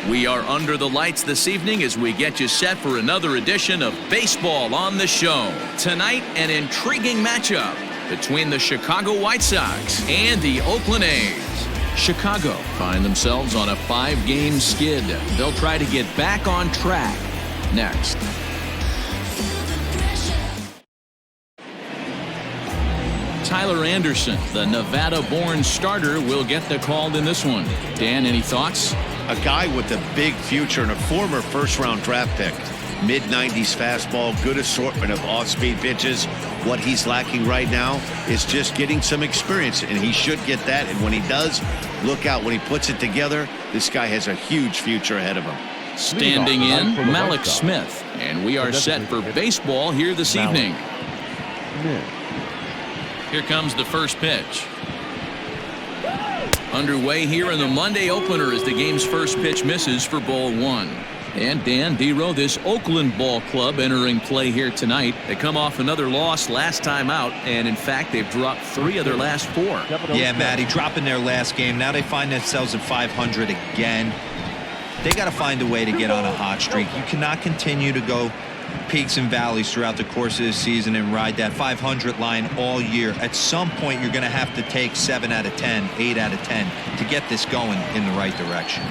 We are under the lights this evening as we get you set for another edition of Baseball on the Show. Tonight, an intriguing matchup between the Chicago White Sox and the Oakland A's. Chicago find themselves on a 5-game skid. They'll try to get back on track next. Tyler Anderson, the Nevada-born starter, will get the call in this one. Dan, any thoughts? A guy with a big future and a former first-round draft pick. Mid-90s fastball, good assortment of off-speed pitches. What he's lacking right now is just getting some experience, and he should get that. And when he does, look out. When he puts it together, this guy has a huge future ahead of him. Standing in, Malik Smith. And we are set for baseball here this evening. Here comes the first pitch. Underway here in the Monday opener as the game's first pitch misses for ball one. And Dan Dero, this Oakland ball club entering play here tonight. They come off another loss last time out, and in fact they've dropped 3 of their last 4. Yeah, Matty, dropping their last game. Now they find themselves at 500 again. They got to find a way to get on a hot streak. You cannot continue to go peaks and valleys throughout the course of the season and ride that 500 line all year. At some point you're going to have to take 7 out of 10, 8 out of 10 to get this going in the right direction.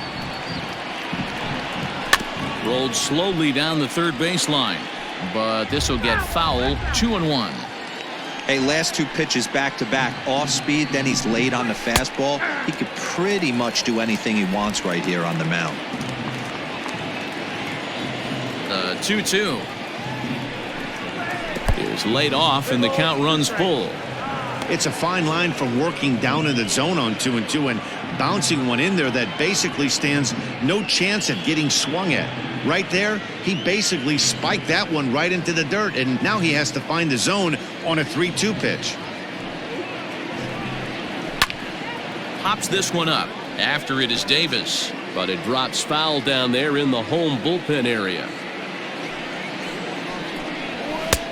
Rolled slowly down the third baseline, but this will get foul. 2-1. Hey, last 2 pitches back to back, off speed, then he's late on the fastball. He could pretty much do anything he wants right here on the mound. 2-2 is laid off and the count runs full. It's a fine line from working down in the zone on 2-2 and bouncing one in there that basically stands no chance at getting swung at. Right there, he basically spiked that one right into the dirt, and now he has to find the zone on a 3-2 pitch. Pops this one up. After it is Davis, but it drops foul down there in the home bullpen area.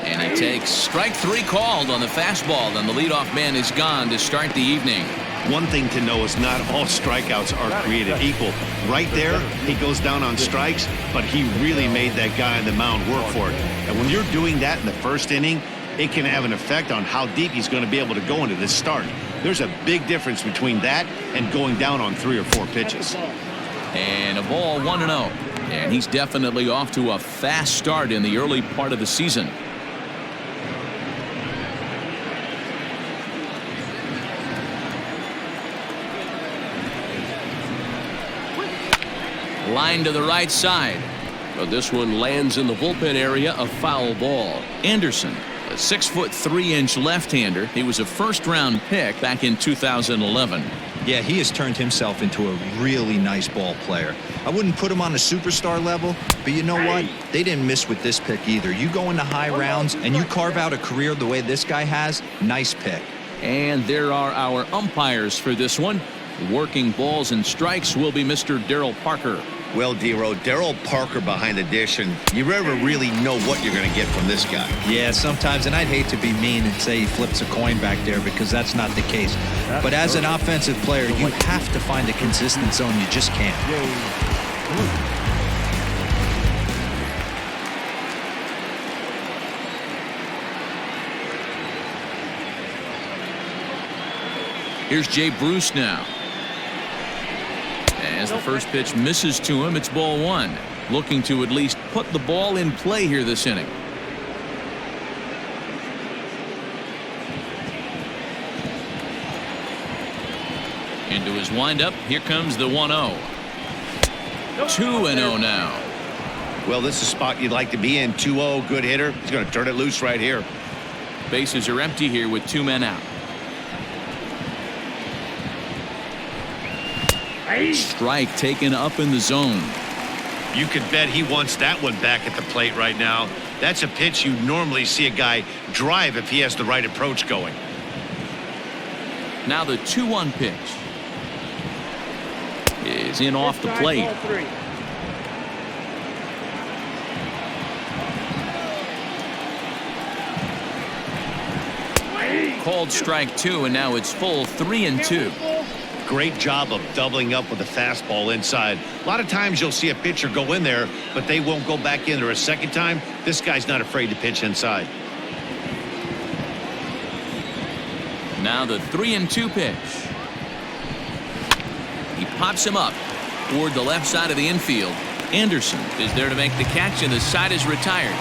And he takes strike 3 called on the fastball, and the leadoff man is gone to start the evening. One thing to know is not all strikeouts are created equal. Right there, he goes down on strikes, but he really made that guy on the mound work for it. And when you're doing that in the first inning, it can have an effect on how deep he's going to be able to go into this start. There's a big difference between that and going down on 3 or 4 pitches. And a ball 1-0. And he's definitely off to a fast start in the early part of the season. Line to the right side, but this one lands in the bullpen area, a foul ball. Anderson, a 6'3" left-hander. He was a first-round pick back in 2011. Yeah, he has turned himself into a really nice ball player. I wouldn't put him on a superstar level, but you know what? They didn't miss with this pick either. You go into high rounds and you carve out a career the way this guy has. Nice pick. And there are our umpires for this one. Working balls and strikes will be Mr. Darryl Parker. Well, Dero, Darryl Parker behind the dish, and you never really know what you're going to get from this guy. Yeah, sometimes, and I'd hate to be mean and say he flips a coin back there because that's not the case. But as an offensive player, you have to find a consistent zone. You just can't. Here's Jay Bruce now. As the first pitch misses to him, it's ball 1. Looking to at least put the ball in play here this inning. Into his windup. Here comes the 1-0. 2-0 now. Well, this is a spot you'd like to be in. 2-0, good hitter. He's going to turn it loose right here. Bases are empty here with 2 men out. Strike taken up in the zone. You could bet he wants that one back at the plate right now. That's a pitch you normally see a guy drive if he has the right approach going. Now the 2-1 pitch is in off the plate. Called strike 2, and now it's full 3-2. great job of doubling up with a fastball inside. A lot of times you'll see a pitcher go in there, but they won't go back in there a second time. This guy's not afraid to pitch inside. Now the 3-2 pitch. He pops him up toward the left side of the infield. Anderson is there to make the catch, and the side is retired.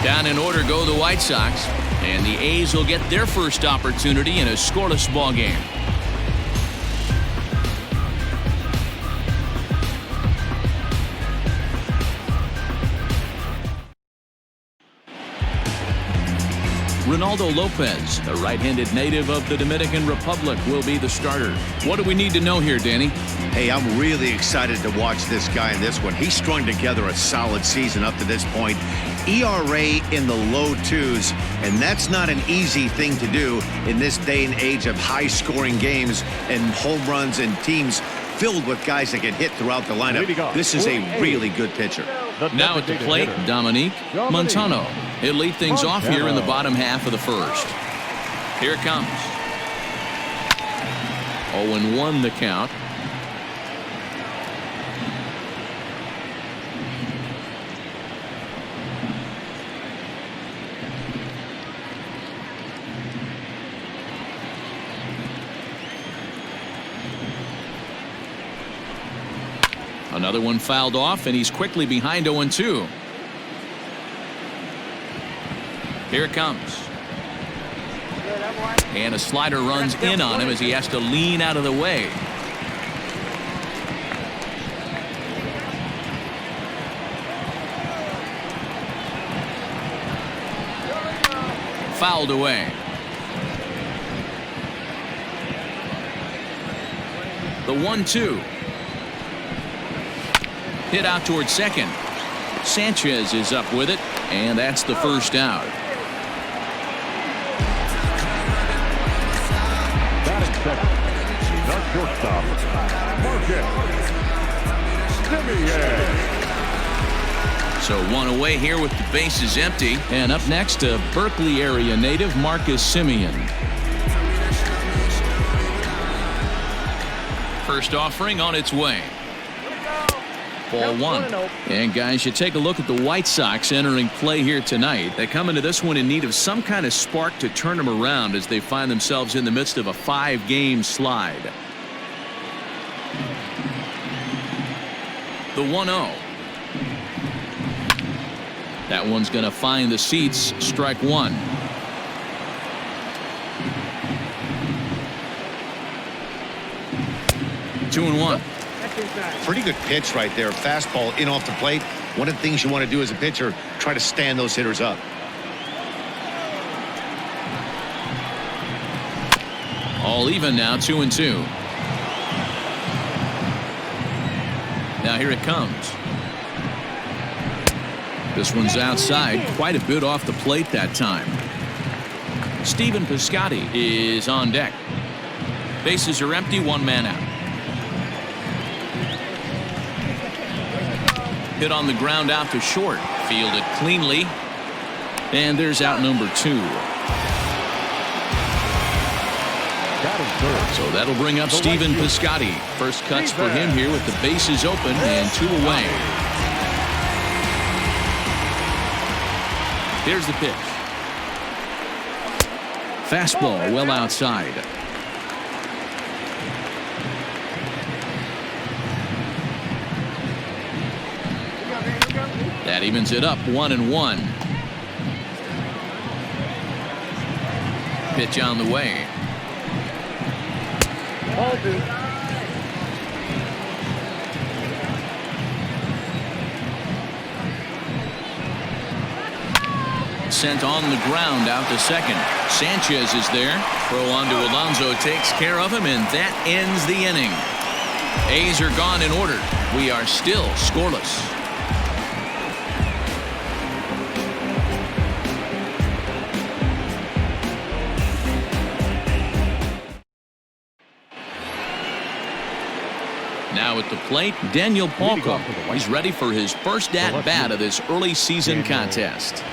Down in order go the White Sox, and the A's will get their first opportunity in a scoreless ball game. Ronaldo Lopez, a right-handed native of the Dominican Republic, will be the starter. What do we need to know here, Danny? Hey, I'm really excited to watch this guy in this one. He's strung together a solid season up to this point. ERA in the low 2s, and that's not an easy thing to do in this day and age of high-scoring games and home runs and teams filled with guys that get hit throughout the lineup. This is a really good pitcher. Now at the plate, Dominique Montano. He'll lead things off here in the bottom half of the first. Here it comes. 0-1 the count. Another one fouled off, and he's quickly behind 0-2. Here it comes. And a slider runs in on him as he has to lean out of the way. Fouled away. The 1-2. Hit out towards second. Sanchez is up with it, and that's the first out. Batting second, the shortstop, Marcus Semien. So one away here with the bases empty. And up next, a Berkeley area native, Marcus Semien. First offering on its way. Ball one. And guys, you take a look at the White Sox entering play here tonight. They come into this one in need of some kind of spark to turn them around as they find themselves in the midst of a 5-game slide. The 1-0. That one's going to find the seats. Strike one. Two and one. Pretty good pitch right there. Fastball in off the plate. One of the things you want to do as a pitcher, try to stand those hitters up. All even now, 2-2. Now here it comes. This one's outside, quite a bit off the plate that time. Stephen Piscotty is on deck. Bases are empty, one man out. Hit on the ground out to short. Fielded cleanly. And there's out number 2. So that'll bring up Stephen Piscotty. First cuts for him here with the bases open and 2 away. Here's the pitch. Fastball well outside. That evens it up 1-1. Pitch on the way. Sent on the ground out to second. Sanchez is there. Throw on to Alonso takes care of him, and that ends the inning. A's are gone in order. We are still scoreless. Now at the plate, Daniel Palco. He's ready for his first at-bat of this early season contest.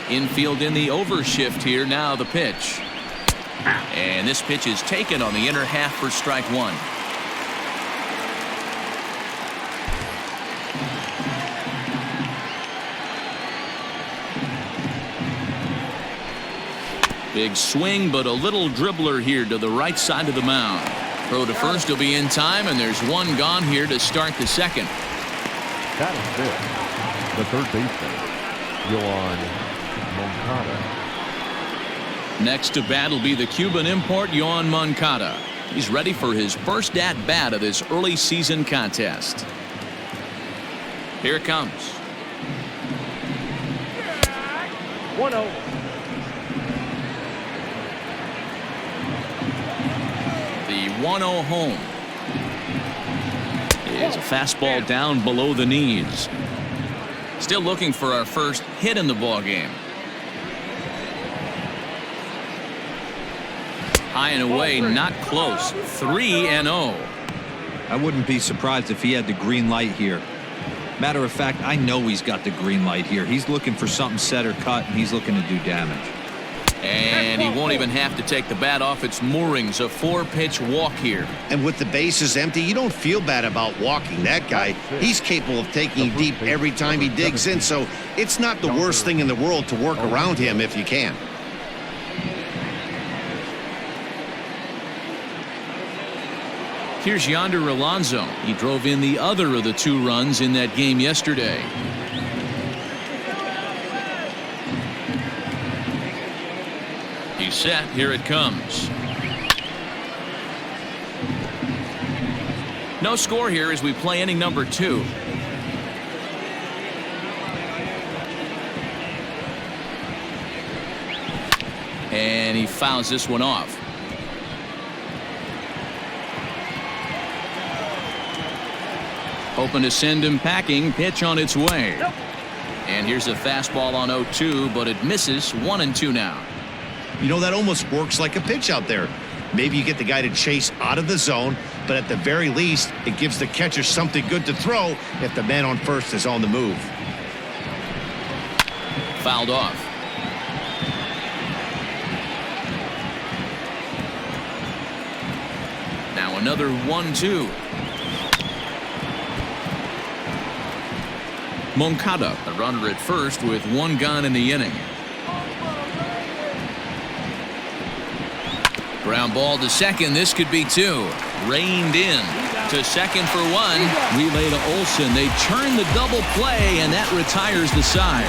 Infield in the overshift here. Now the pitch. And this pitch is taken on the inner half for strike one. Big swing, but a little dribbler here to the right side of the mound. Throw to first will be in time, and there's one gone here to start the second. That is it. The third baseman, Yoan Moncada. Next to bat will be the Cuban import, Yoan Moncada. He's ready for his first at-bat of this early season contest. Here it comes. 1-0. The 1-0 home is a fastball down below the knees. Still looking for our first hit in the ball game. High and away, not close. 3-0. I wouldn't be surprised if he had the green light here. Matter of fact, I know he's got the green light here. He's looking for something set or cut, and he's looking to do damage. And he won't even have to take the bat off its moorings. A 4-pitch walk here. And with the bases empty, you don't feel bad about walking that guy. He's capable of taking deep every time he digs in, so it's not the worst thing in the world to work around him if you can. Here's Yonder Alonso. He drove in the other of the 2 runs in that game yesterday. He's set. Here it comes. No score here as we play inning number 2. And he fouls this one off. Hoping to send him packing. Pitch on its way. And here's a fastball on 0-2, but it misses. 1-2 now. You know, that almost works like a pitch out there. Maybe you get the guy to chase out of the zone, but at the very least, it gives the catcher something good to throw if the man on first is on the move. Fouled off. Now another 1-2. Moncada, a runner at first with 1 gone in the inning. Ground ball to second. This could be 2. Reined in to second for 1. Relay to Olsen. They turn the double play, and that retires the side.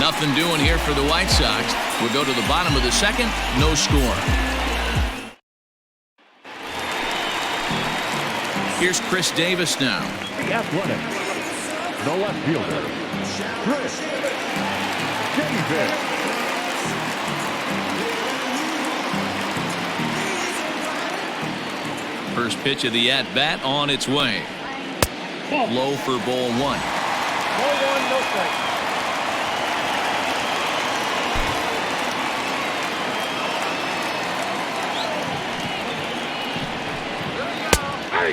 Nothing doing here for the White Sox. We'll go to the bottom of the second. No score. Here's Chris Davis now. The Athletics. The left fielder, Chris Davis. First pitch of the at-bat on its way. Low for ball 1. Ball 1, no strike.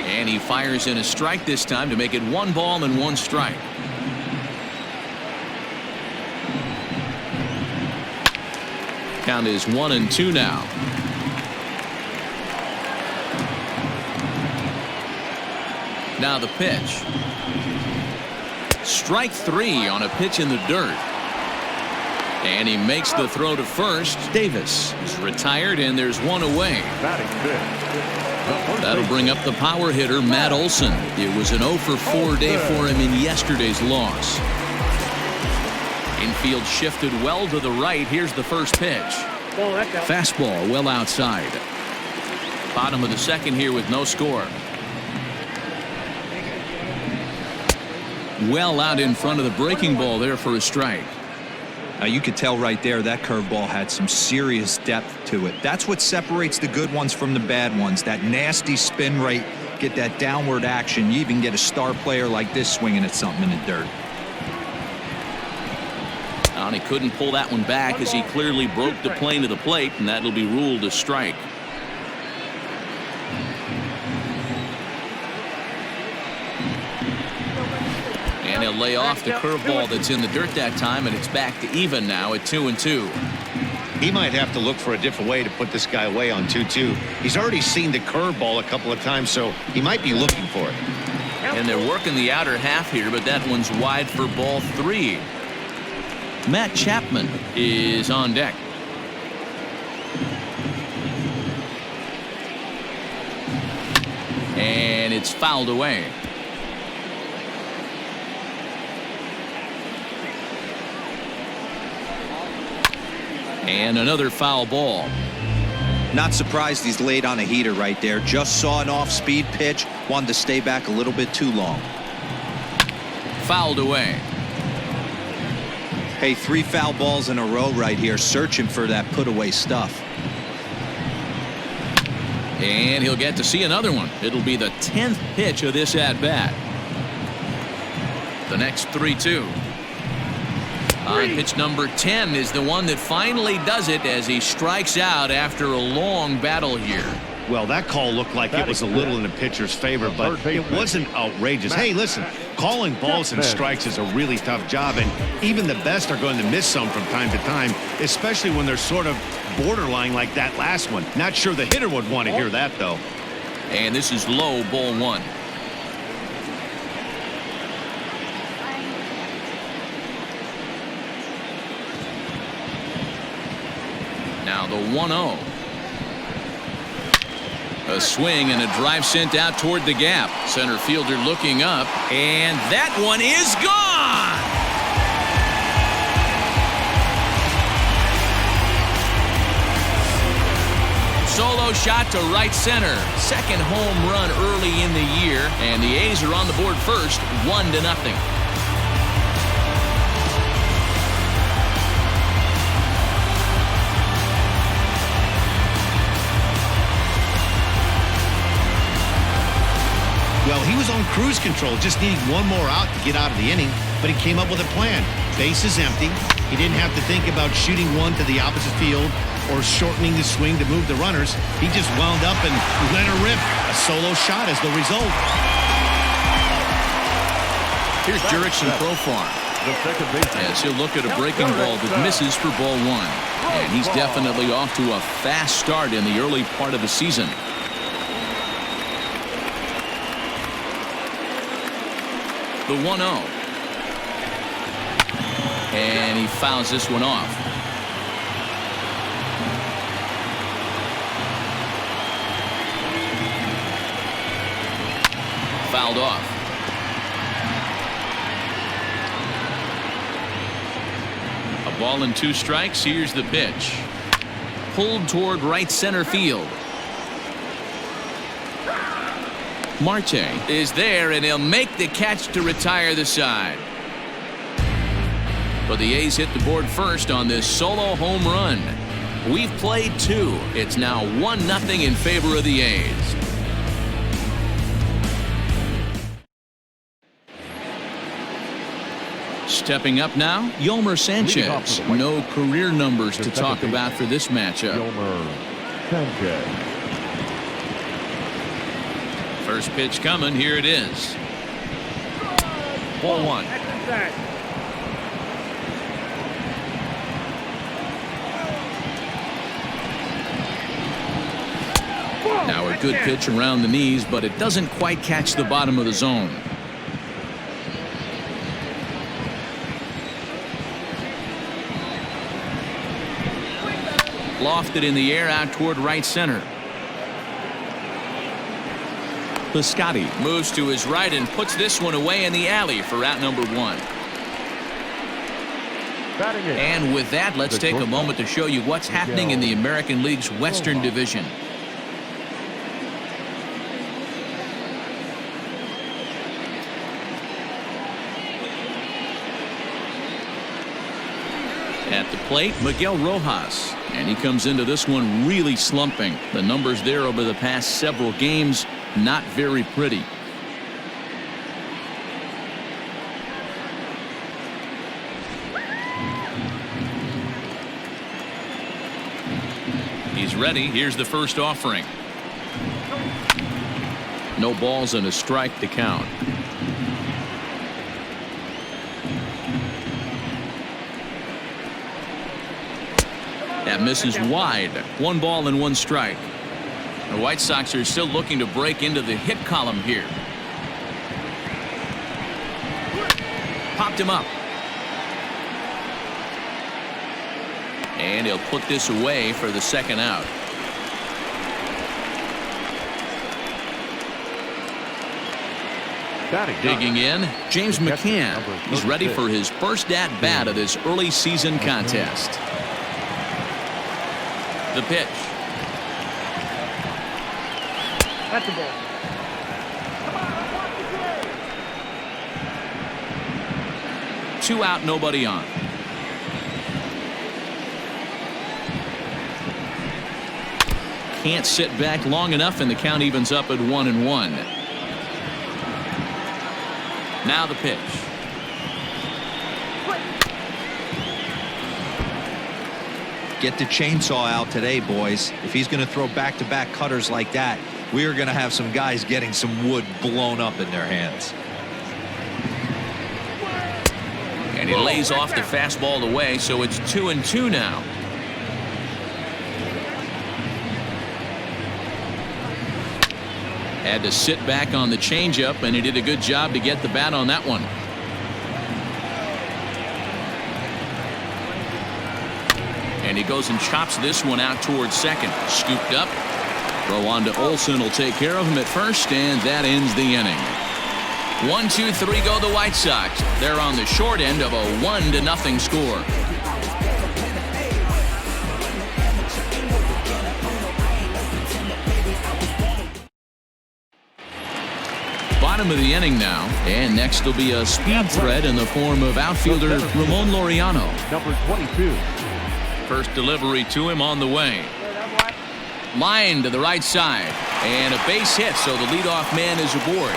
And he fires in a strike this time to make it 1 ball and 1 strike. Count is 1-2 now. Now the pitch. Strike 3 on a pitch in the dirt. And he makes the throw to first. Davis is retired, and there's 1 away. Batting fifth. That'll bring up the power hitter, Matt Olson. It was an 0-for-4 day for him in yesterday's loss. Infield shifted well to the right. Here's the first pitch. Fastball well outside. Bottom of the second here with no score. Well out in front of the breaking ball there for a strike. Now you could tell right there that curveball had some serious depth to it. That's what separates the good ones from the bad ones. That nasty spin rate, get that downward action. You even get a star player like this swinging at something in the dirt. And he couldn't pull that one back as he clearly broke the plane to the plate, and that'll be ruled a strike. And he'll lay off the curveball that's in the dirt that time, and it's back to even now at 2-2. He might have to look for a different way to put this guy away on 2-2. He's already seen the curveball a couple of times, so he might be looking for it. And they're working the outer half here, but that one's wide for ball 3. Matt Chapman is on deck. And it's fouled away. And another foul ball. Not surprised he's laid on a heater right there. Just saw an off-speed pitch. Wanted to stay back a little bit too long. Fouled away. Hey, 3 foul balls in a row right here. Searching for that put-away stuff. And he'll get to see another one. It'll be the 10th pitch of this at-bat. The next 3-2. On pitch number 10 is the one that finally does it as he strikes out after a long battle here. Well, that call looked like it was a little in the pitcher's favor, but it wasn't outrageous. Hey, listen, calling balls and strikes is a really tough job, and even the best are going to miss some from time to time, especially when they're sort of borderline like that last one. Not sure the hitter would want to hear that, though. And this is low, ball 1. Now the 1-0. A swing and a drive sent out toward the gap. Center fielder looking up, and that one is gone. Solo shot to right center. Second home run early in the year, and the A's are on the board first, 1-0. Well, he was on cruise control, just needing one more out to get out of the inning, but he came up with a plan. Base is empty. He didn't have to think about shooting one to the opposite field or shortening the swing to move the runners. He just wound up and let her rip. A solo shot is the result. Here's Jurickson Profar. As he'll look at a breaking ball that misses for ball 1. And he's definitely off to a fast start in the early part of the season. The 1-0. And he fouls this one off. Fouled off. A ball and 2 strikes. Here's the pitch. Pulled toward right center field. Marte is there, and he'll make the catch to retire the side. But the A's hit the board first on this solo home run. We've played 2. It's now 1-0 in favor of the A's. Stepping up now, Yolmer Sanchez. No career numbers to talk about for this matchup. Yolmer Sanchez. First pitch coming. Here it is. Ball 1. Now a good pitch around the knees, but it doesn't quite catch the bottom of the zone. Lofted in the air out toward right center. Piscotty moves to his right and puts this one away in the alley for out number 1. And with that, let's take a moment to show you what's happening in the American League's Western Division. At the plate, Miguel Rojas, and he comes into this one really slumping. The numbers there over the past several games, not very pretty. He's ready. Here's the first offering. No balls and a strike to count. That misses wide. 1 ball and 1 strike. The White Sox are still looking to break into the hit column here. Popped him up. And he'll put this away for the 2nd out. Digging in, James McCann. He's ready for his first at-bat of this early season contest. The pitch. That's the ball. 2 out, nobody on. Can't sit back long enough, and the count evens up at 1-1. Now the pitch. Get the chainsaw out today, boys. If he's going to throw back-to-back cutters like that, we are going to have some guys getting some wood blown up in their hands. And he lays off the fastball away, so it's 2-2 now. Had to sit back on the changeup, and he did a good job to get the bat on that one. And he goes and chops this one out towards second. Scooped up. Throw on to Olsen will take care of him at first, and that ends the inning. 1-2-3 go the White Sox. They're on the short end of a 1-0 score. Bottom of the inning now, and next will be a speed threat in the form of outfielder Ramon Laureano. Number 22. First delivery to him on the way. Line to the right side, and a base hit, so the leadoff man is aboard.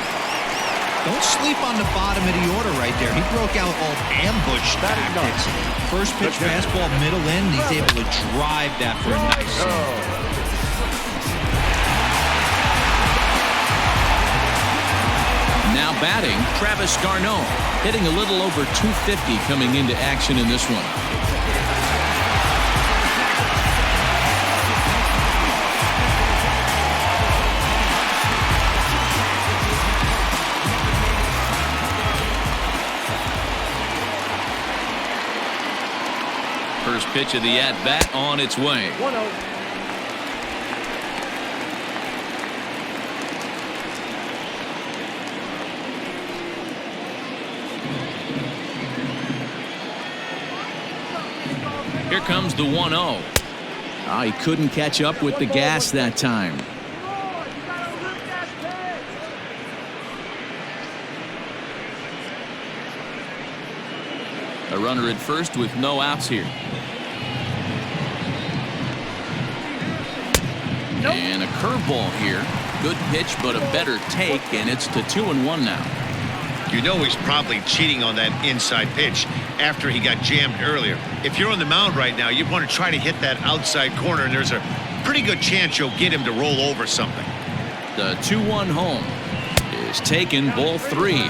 Don't sleep on the bottom of the order right there. He broke out all ambush tactics. First pitch fastball middle in, and he's able to drive that for a nice single. Now batting, Travis d'Arnaud, hitting a little over 250 coming into action in this one. First pitch of the at-bat on its way. 1-0. Here comes the 1-0. He couldn't catch up with the gas that time. A runner at first with no outs here. And a curveball here. Good pitch, but a better take, and it's to 2-1 now. You know he's probably cheating on that inside pitch after he got jammed earlier. If you're on the mound right now, you want to try to hit that outside corner, and there's a pretty good chance you'll get him to roll over something. The 2-1 home is taken, ball 3.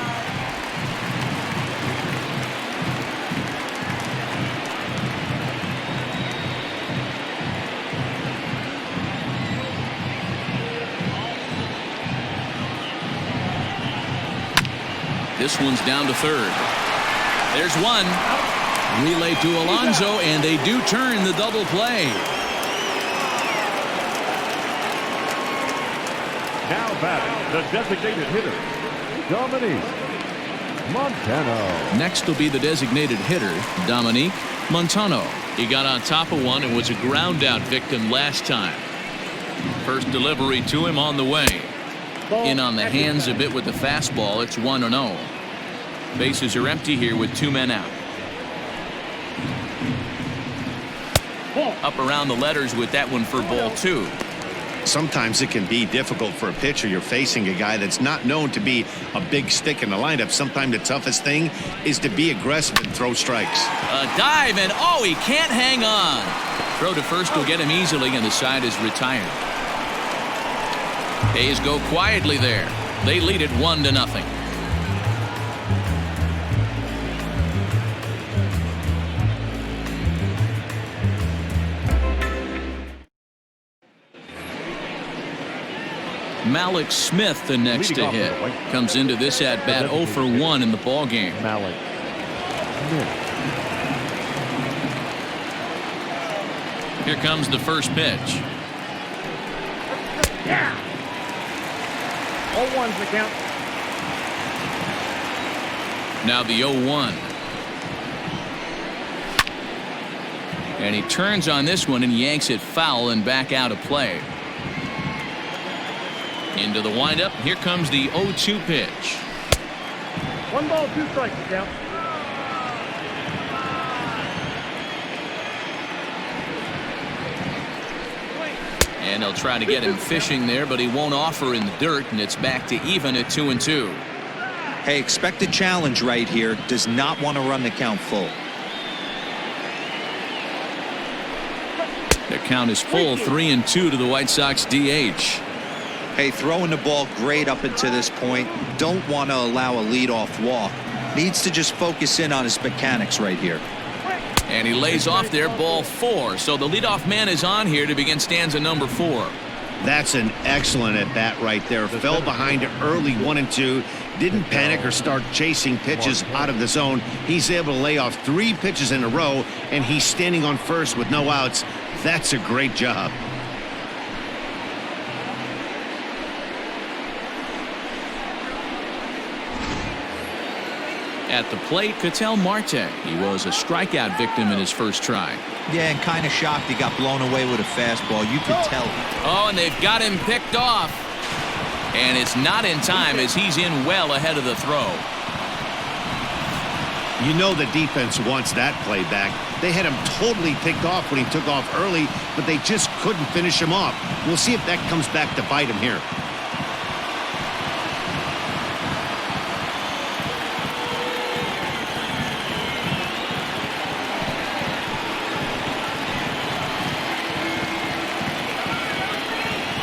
This one's down to third. There's one. Relay to Alonso, and they do turn the double play. Now batting, the designated hitter, Dominique Montano. Next will be the designated hitter, Dominique Montano. He got on top of one and was a ground out victim last time. First delivery to him on the way. In on the hands a bit with the fastball. It's 1-0. Bases are empty here with 2 men out. Up around the letters with that one for ball 2. Sometimes it can be difficult for a pitcher. You're facing a guy that's not known to be a big stick in the lineup. Sometimes the toughest thing is to be aggressive and throw strikes. A dive, and he can't hang on. Throw to first will get him easily, and the side is retired. A's go quietly there. They lead it 1-0. Malik Smith, the next to hit. Comes into this at bat 0 for 1 in the ball game. Malik Smith. Here comes the first pitch. Yeah. 0-1's the count. Now the 0-1. And he turns on this one and yanks it foul and back out of play. Into the windup. Here comes the 0-2 pitch. 1 ball, 2 strikes the count. And they'll try to get him fishing there, but he won't offer in the dirt, and it's back to even at 2-2. Hey, expect a challenge right here. Does not want to run the count full. The count is full, 3-2 to the White Sox DH. Hey, throwing the ball great up until this point. Don't want to allow a leadoff walk. Needs to just focus in on his mechanics right here. And he lays off there, ball 4. So the leadoff man is on here to begin stanza number 4. That's an excellent at bat right there. Fell behind early 1-2. Didn't panic or start chasing pitches out of the zone. He's able to lay off 3 pitches in a row, and he's standing on first with no outs. That's a great job. At the plate, Ketel Marte. He was a strikeout victim in his first try. Yeah, and kind of shocked he got blown away with a fastball. You could tell. Oh, and they've got him picked off. And it's not in time as he's in well ahead of the throw. You know the defense wants that play back. They had him totally picked off when he took off early, but they just couldn't finish him off. We'll see if that comes back to bite him here.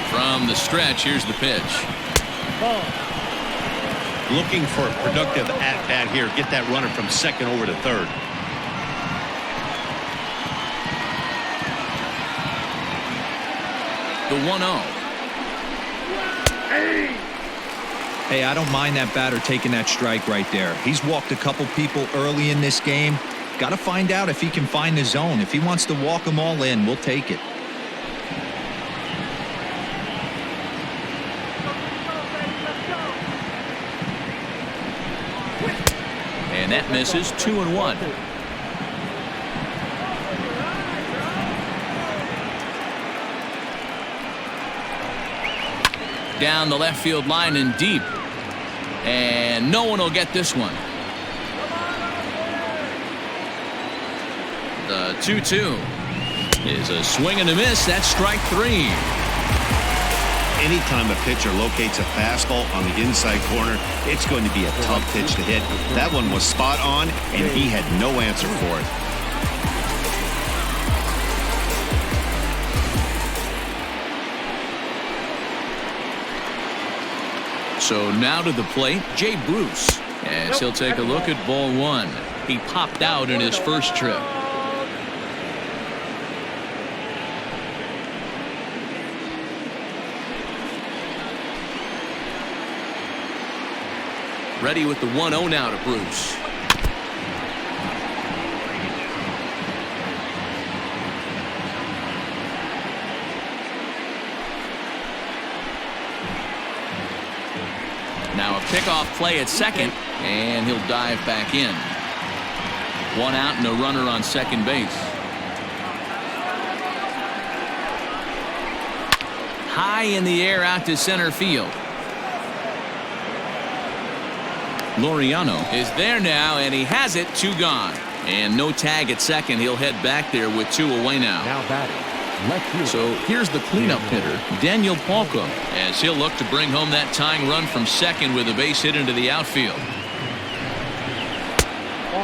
From the stretch, here's the pitch. Ball. Looking for a productive at-bat here. Get that runner from second over to third. The 1-0. Hey, I don't mind that batter taking that strike right there. He's walked a couple people early in this game. Got to find out if he can find the zone. If he wants to walk them all in, we'll take it. And that misses. 2-1. Down the left field line and deep. And no one will get this one. The 2-2 is a swing and a miss. That's strike 3. Anytime a pitcher locates a fastball on the inside corner, it's going to be a tough pitch to hit. That one was spot on, and he had no answer for it. So now to the plate, Jay Bruce, as he'll take a look at ball 1. He popped out in his first trip. Ready with the 1-0 now to Bruce. Now a pickoff play at second, and he'll dive back in. 1 out and a runner on second base. High in the air out to center field. Laureano is there now, and he has it. 2 gone. And no tag at second. He'll head back there with 2 away now. Now batting. Left field. So here's the cleanup hitter, Daniel Palka, as he'll look to bring home that tying run from second with a base hit into the outfield.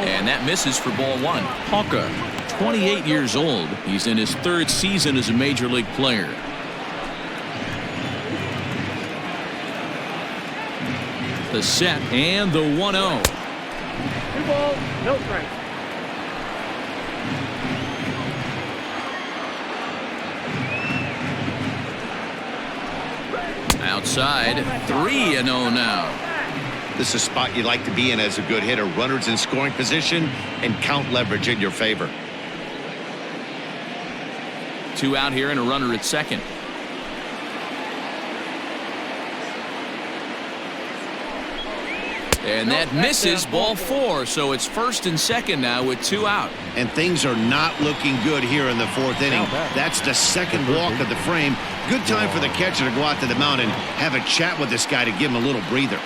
And that misses for ball 1. Palka, 28 years old. He's in his 3rd season as a major league player. The set and the 1-0. 2 balls, no strikes. side. 3-0 now. This is a spot you like to be in as a good hitter. Runners in scoring position and count leverage in your favor. 2 out here and a runner at second. And that misses, ball 4, so it's first and second now with 2 out. And things are not looking good here in the 4th inning. That's the second walk of the frame. Good time for the catcher to go out to the mound and have a chat with this guy to give him a little breather.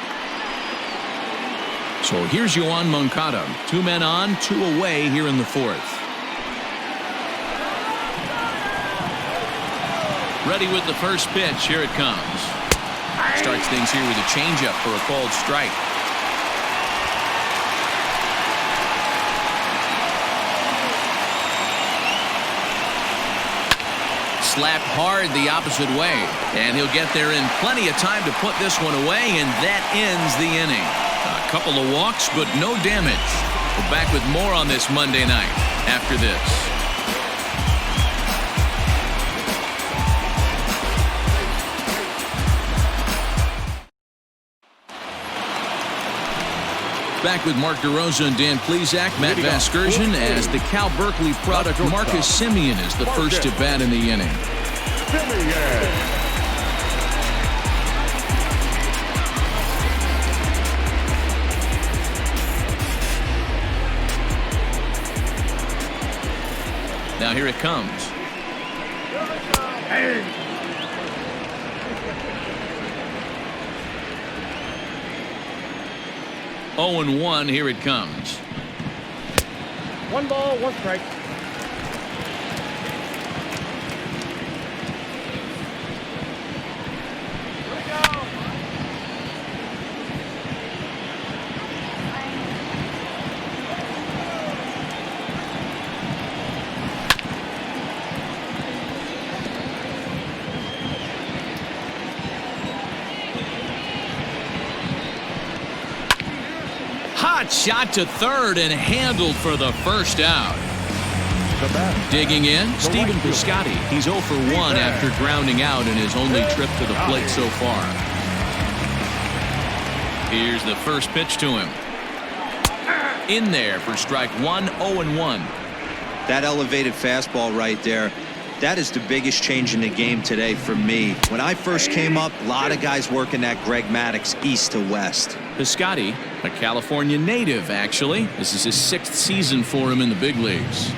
So here's Yoan Moncada. 2 men on, 2 away here in the 4th. Ready with the first pitch. Here it comes. Starts things here with a changeup for a called strike. Slapped hard the opposite way, and he'll get there in plenty of time to put this one away, and that ends the inning. A couple of walks, but no damage. We're back with more on this Monday night after this. Back with Mark DeRosa and Dan Plesac, Matt Vasgersian, as the Cal Berkeley product Marcus Semien is the first at bat in the inning. Now here it comes. 0-1, here it comes. 1 ball, 1 strike. Hot shot to third and handled for the first out. Digging in, Stephen Piscotty. He's 0 for 1 after grounding out in his only trip to the plate so far. Here's the first pitch to him. In there for strike 1, 0-1. That elevated fastball right there, that is the biggest change in the game today for me. When I first came up, a lot of guys working that Greg Maddux east to west. Piscotty, a California native, actually. This is his 6th season for him in the big leagues.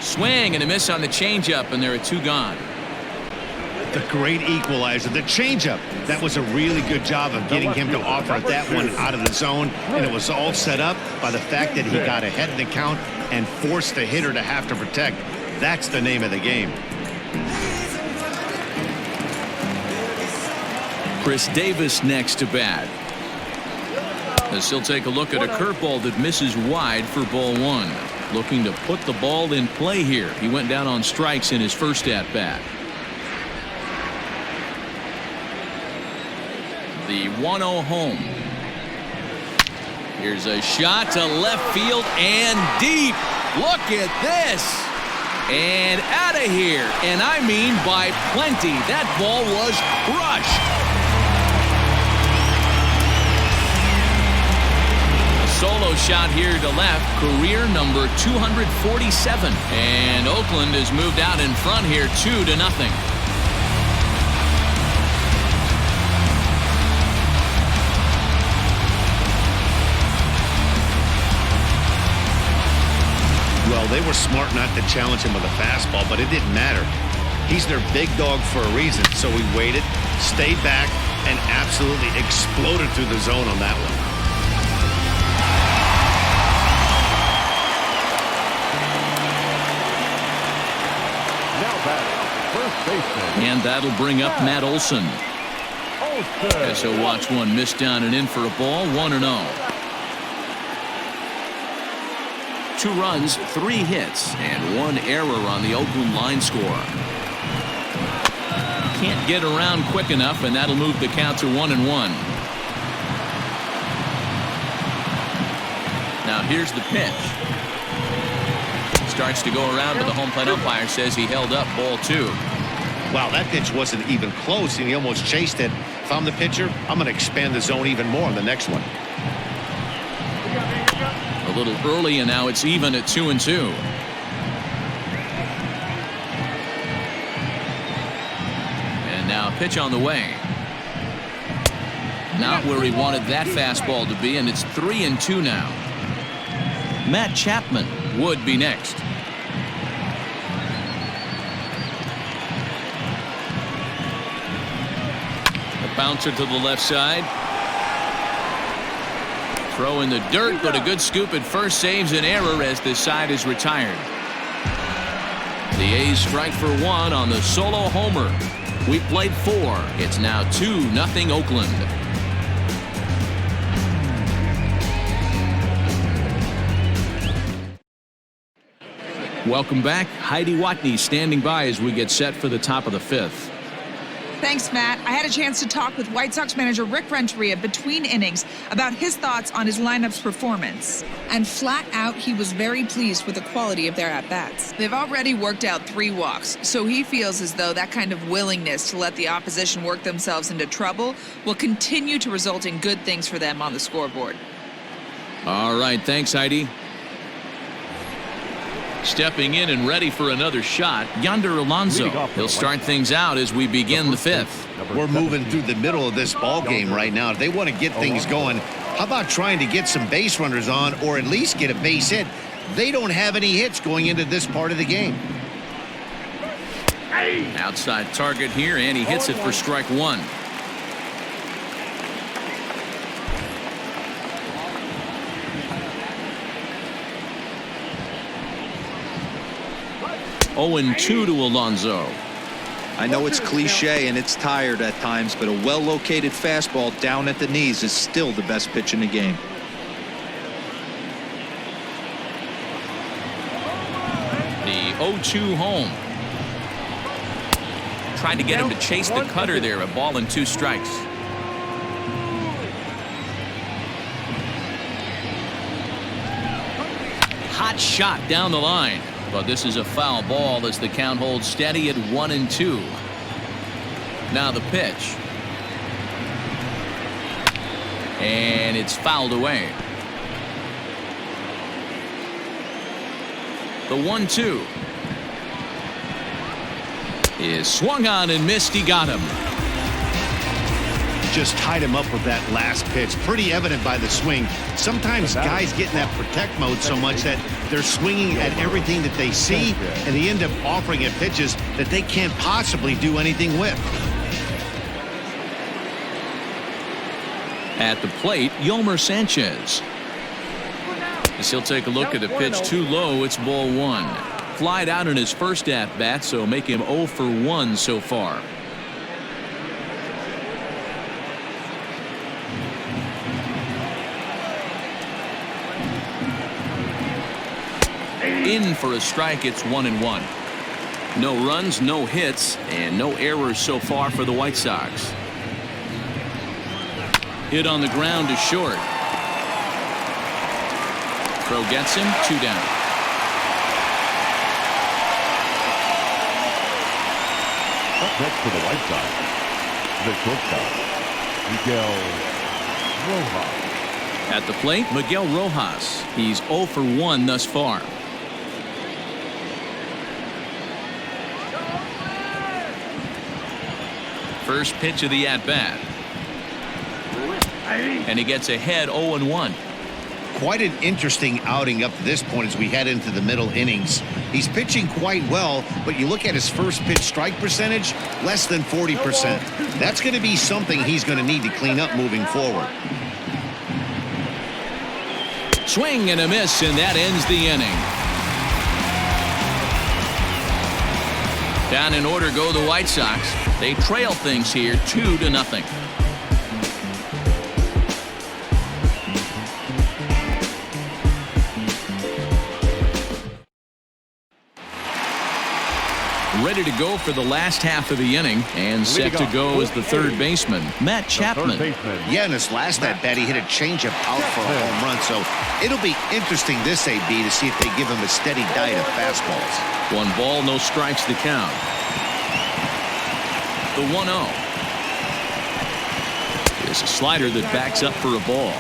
Swing and a miss on the changeup, and there are 2 gone. The great equalizer, the changeup. That was a really good job of getting him to offer that one out of the zone, and it was all set up by the fact that he got ahead in the count and forced the hitter to have to protect. That's the name of the game. Chris Davis next to bat. As he'll take a look at a curveball that misses wide for ball 1. Looking to put the ball in play here. He went down on strikes in his first at bat. The 1-0 home. Here's a shot to left field and deep. Look at this. And out of here. And I mean by plenty. That ball was crushed. Solo shot here to left, career number 247. And Oakland has moved out in front here 2-0. Well, they were smart not to challenge him with a fastball, but it didn't matter. He's their big dog for a reason, so he waited, stayed back, and absolutely exploded through the zone on that one. And that'll bring up Matt Olson. As he'll watch one miss down and in for a ball. 1-0. 2 runs, 3 hits, and 1 error on the Oakland line score. Can't get around quick enough, and that'll move the count to 1-1. Now here's the pitch. Starts to go around, but the home plate umpire says he held up ball 2. Wow, that pitch wasn't even close, and he almost chased it. If I'm the pitcher, I'm going to expand the zone even more on the next one. A little early, and now it's even at 2-2. And now a pitch on the way. Not where he wanted that fastball to be, and it's 3-2 now. Matt Chapman would be next. A bouncer to the left side. Throw in the dirt, but a good scoop at first saves an error as this side is retired. The A's strike for one on the solo homer. We played 4. It's now 2-0 Oakland. Welcome back. Heidi Watney standing by as we get set for the top of the 5th. Thanks, Matt. I had a chance to talk with White Sox manager Rick Renteria between innings about his thoughts on his lineup's performance. And flat out, he was very pleased with the quality of their at-bats. They've already worked out 3 walks, so he feels as though that kind of willingness to let the opposition work themselves into trouble will continue to result in good things for them on the scoreboard. All right, thanks, Heidi. Stepping in and ready for another shot, Yonder Alonso. He'll start things out as we begin the 5th. We're moving through the middle of this ball game right now. If they want to get things going, how about trying to get some base runners on or at least get a base hit? They don't have any hits going into this part of the game. Outside target here, and he hits it for strike 1. Oh, and 2 to Alonso. I know it's cliche and it's tired at times, but a well-located fastball down at the knees is still the best pitch in the game. The 0-2 home. Tried to get him to chase the cutter there. A ball and 2 strikes. Hot shot down the line. But this is a foul ball as the count holds steady at 1-2. Now the pitch. And it's fouled away. The 1-2 is swung on and missed. He got him. Just tied him up with that last pitch. Pretty evident by the swing. Sometimes guys get in that protect mode so much that they're swinging at everything that they see, and they end up offering it pitches that they can't possibly do anything with. At the plate, Yolmer Sanchez. As he'll take a look at a pitch too low, it's ball 1. Flied out in his first at-bat, so make him 0 for 1 so far. In for a strike. It's 1-1. No runs, no hits, and no errors so far for the White Sox. Hit on the ground to short. Throw gets him. 2 down. Up next for the White Sox, the shortstop, Miguel Rojas. At the plate, Miguel Rojas. He's 0 for 1 thus far. First pitch of the at-bat. And he gets ahead 0-1. Quite an interesting outing up to this point as we head into the middle innings. He's pitching quite well, but you look at his first pitch strike percentage, less than 40%. That's going to be something he's going to need to clean up moving forward. Swing and a miss, and that ends the inning. Down in order go the White Sox. They trail things here 2-0. Ready to go for the last half of the inning, and set to go is the third baseman, Matt Chapman. Yeah, in his last at-bat, he hit a changeup out for a home run, so it'll be interesting this AB to see if they give him a steady diet of fastballs. 1 ball, no strikes to count. The 1-0. It's a slider that backs up for a ball.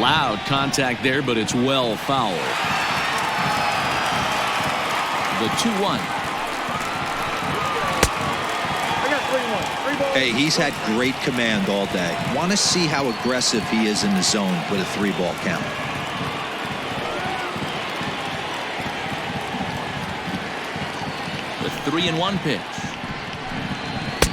Loud contact there, but it's well fouled. The 2-1. Hey, he's had great command all day. Want to see how aggressive he is in the zone with a 3-ball count. The 3-1 pitch.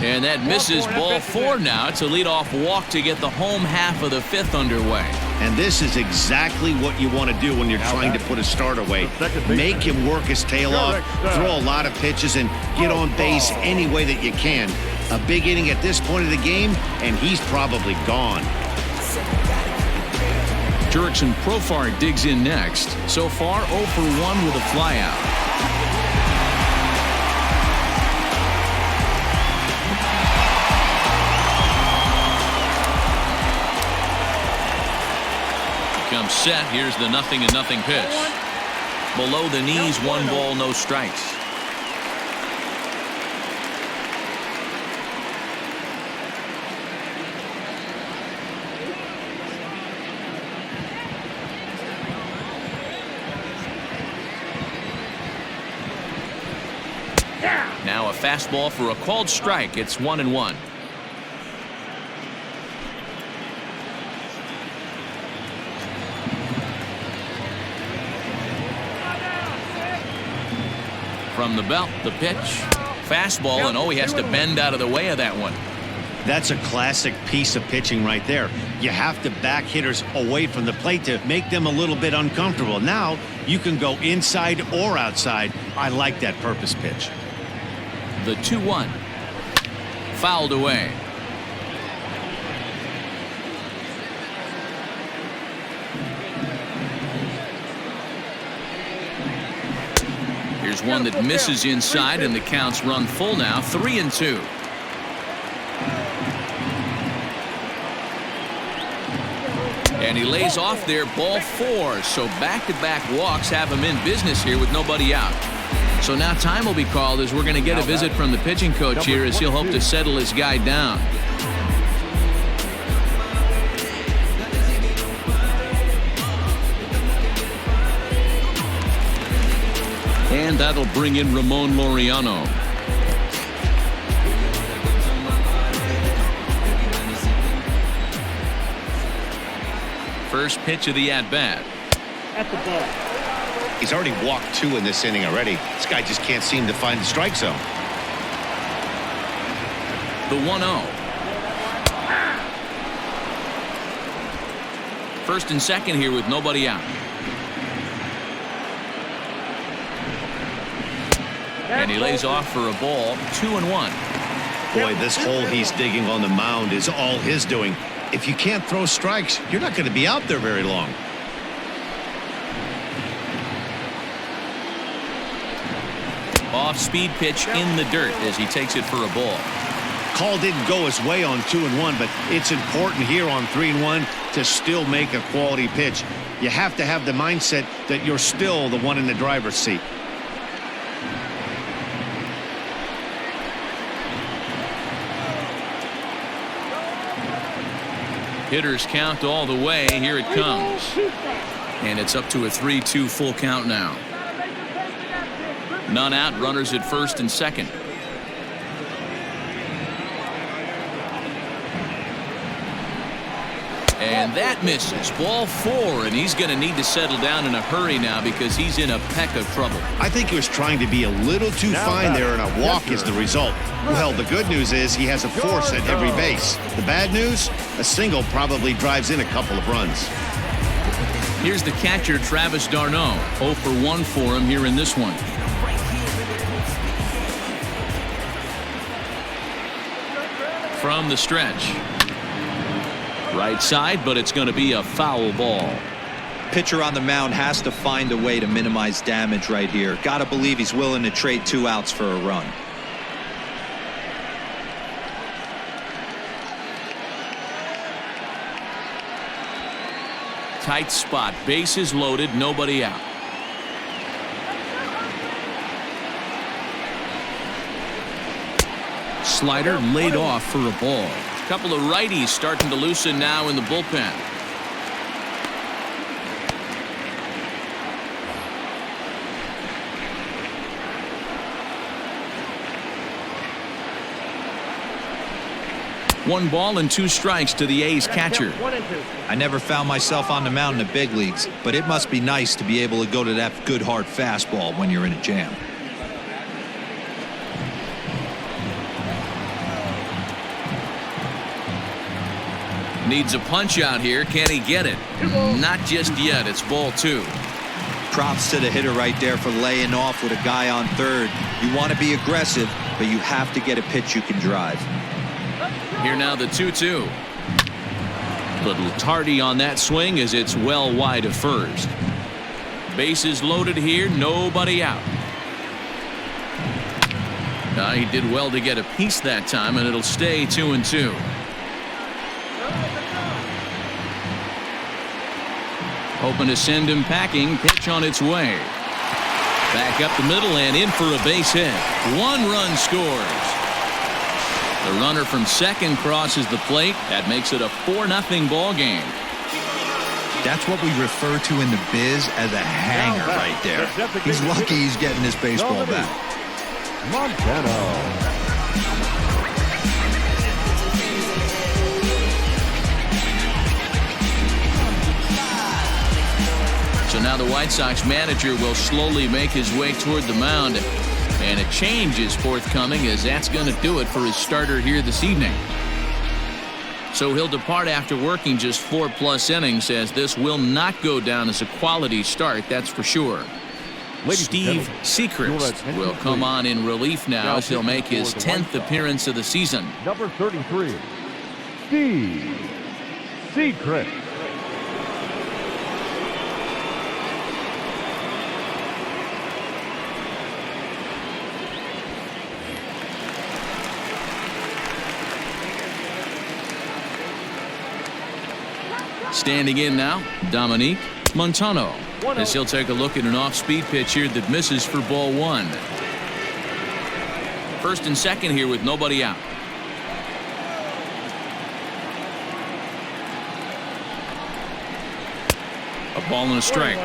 And that misses ball 4 now. It's a leadoff walk to get the home half of the 5th underway. And this is exactly what you want to do when you're trying to put a start away. Make him work his tail off, throw a lot of pitches, and get on base any way that you can. A big inning at this point of the game, and he's probably gone. Jurickson Profar digs in next. So far, 0 for 1 with a flyout. Comes set. Here's the 0-0 pitch. Below the knees, 1 ball, no strikes. Now a fastball for a called strike. It's 1-1. From the belt, the pitch. Fastball, and he has to bend out of the way of that one. That's a classic piece of pitching right there. You have to back hitters away from the plate to make them a little bit uncomfortable. Now you can go inside or outside. I like that purpose pitch. The 2-1. Fouled away. Here's one that misses inside, and the count's run full now. 3-2. And he lays off there, ball 4. So back-to-back walks have him in business here with nobody out. So now time will be called as we're going to get a visit from the pitching coach here as he'll hope to settle his guy down. And that'll bring in Ramon Laureano. First pitch of the at-bat. At the ball. He's already walked 2 in this inning already. This guy just can't seem to find the strike zone. The 1-0. First and second here with nobody out. And he lays off for a ball. 2-1. Boy, this hole he's digging on the mound is all his doing. If you can't throw strikes, you're not going to be out there very long. Off-speed pitch in the dirt as he takes it for a ball. Call didn't go his way on 2-1, but it's important here on 3-1 to still make a quality pitch. You have to have the mindset that you're still the one in the driver's seat. Hitters count all the way. Here it comes. And it's up to a 3-2 full count now. None out, runners at first and second. And that misses. Ball 4, and he's going to need to settle down in a hurry now because he's in a peck of trouble. I think he was trying to be a little too fine there, and a walk is the result. Well, the good news is he has a force at every base. The bad news, a single probably drives in a couple of runs. Here's the catcher, Travis d'Arnaud. 0 for 1 for him here in this one. From the stretch. Right side, but it's going to be a foul ball. Pitcher on the mound has to find a way to minimize damage right here. Got to believe he's willing to trade 2 outs for a run. tight spot. Bases loaded, nobody out. Slider laid off for a ball. A couple of righties starting to loosen now in the bullpen. One ball and 2 strikes to the A's catcher. I never found myself on the mound in the big leagues, but it must be nice to be able to go to that good hard fastball when you're in a jam. Needs a punch out here. Can he get it? Not just yet. It's ball 2. Props to the hitter right there for laying off with a guy on third. You want to be aggressive, but you have to get a pitch you can drive. Here now the 2-2. Little tardy on that swing as it's well wide of first. Bases loaded here, nobody out. He did well to get a piece that time, and it'll stay 2-2. Hoping to send him packing. Pitch on its way. Back up the middle and in for a base hit. 1 run scores. The runner from second crosses the plate. That makes it a 4-0 ball game. That's what we refer to in the biz as a hanger right there. He's lucky he's getting this baseball back. Montano. So now the White Sox manager will slowly make his way toward the mound. And a change is forthcoming, as that's going to do it for his starter here this evening. So he'll depart after working just 4+ innings, as this will not go down as a quality start, that's for sure. Steve Sechrist will come on in relief now as he'll make his 10th appearance of the season. Number 33, Steve Sechrist. Standing in now, Dominique Montano, as he'll take a look at an off-speed pitch here that misses for ball 1. First and second here with nobody out. A ball and a strike.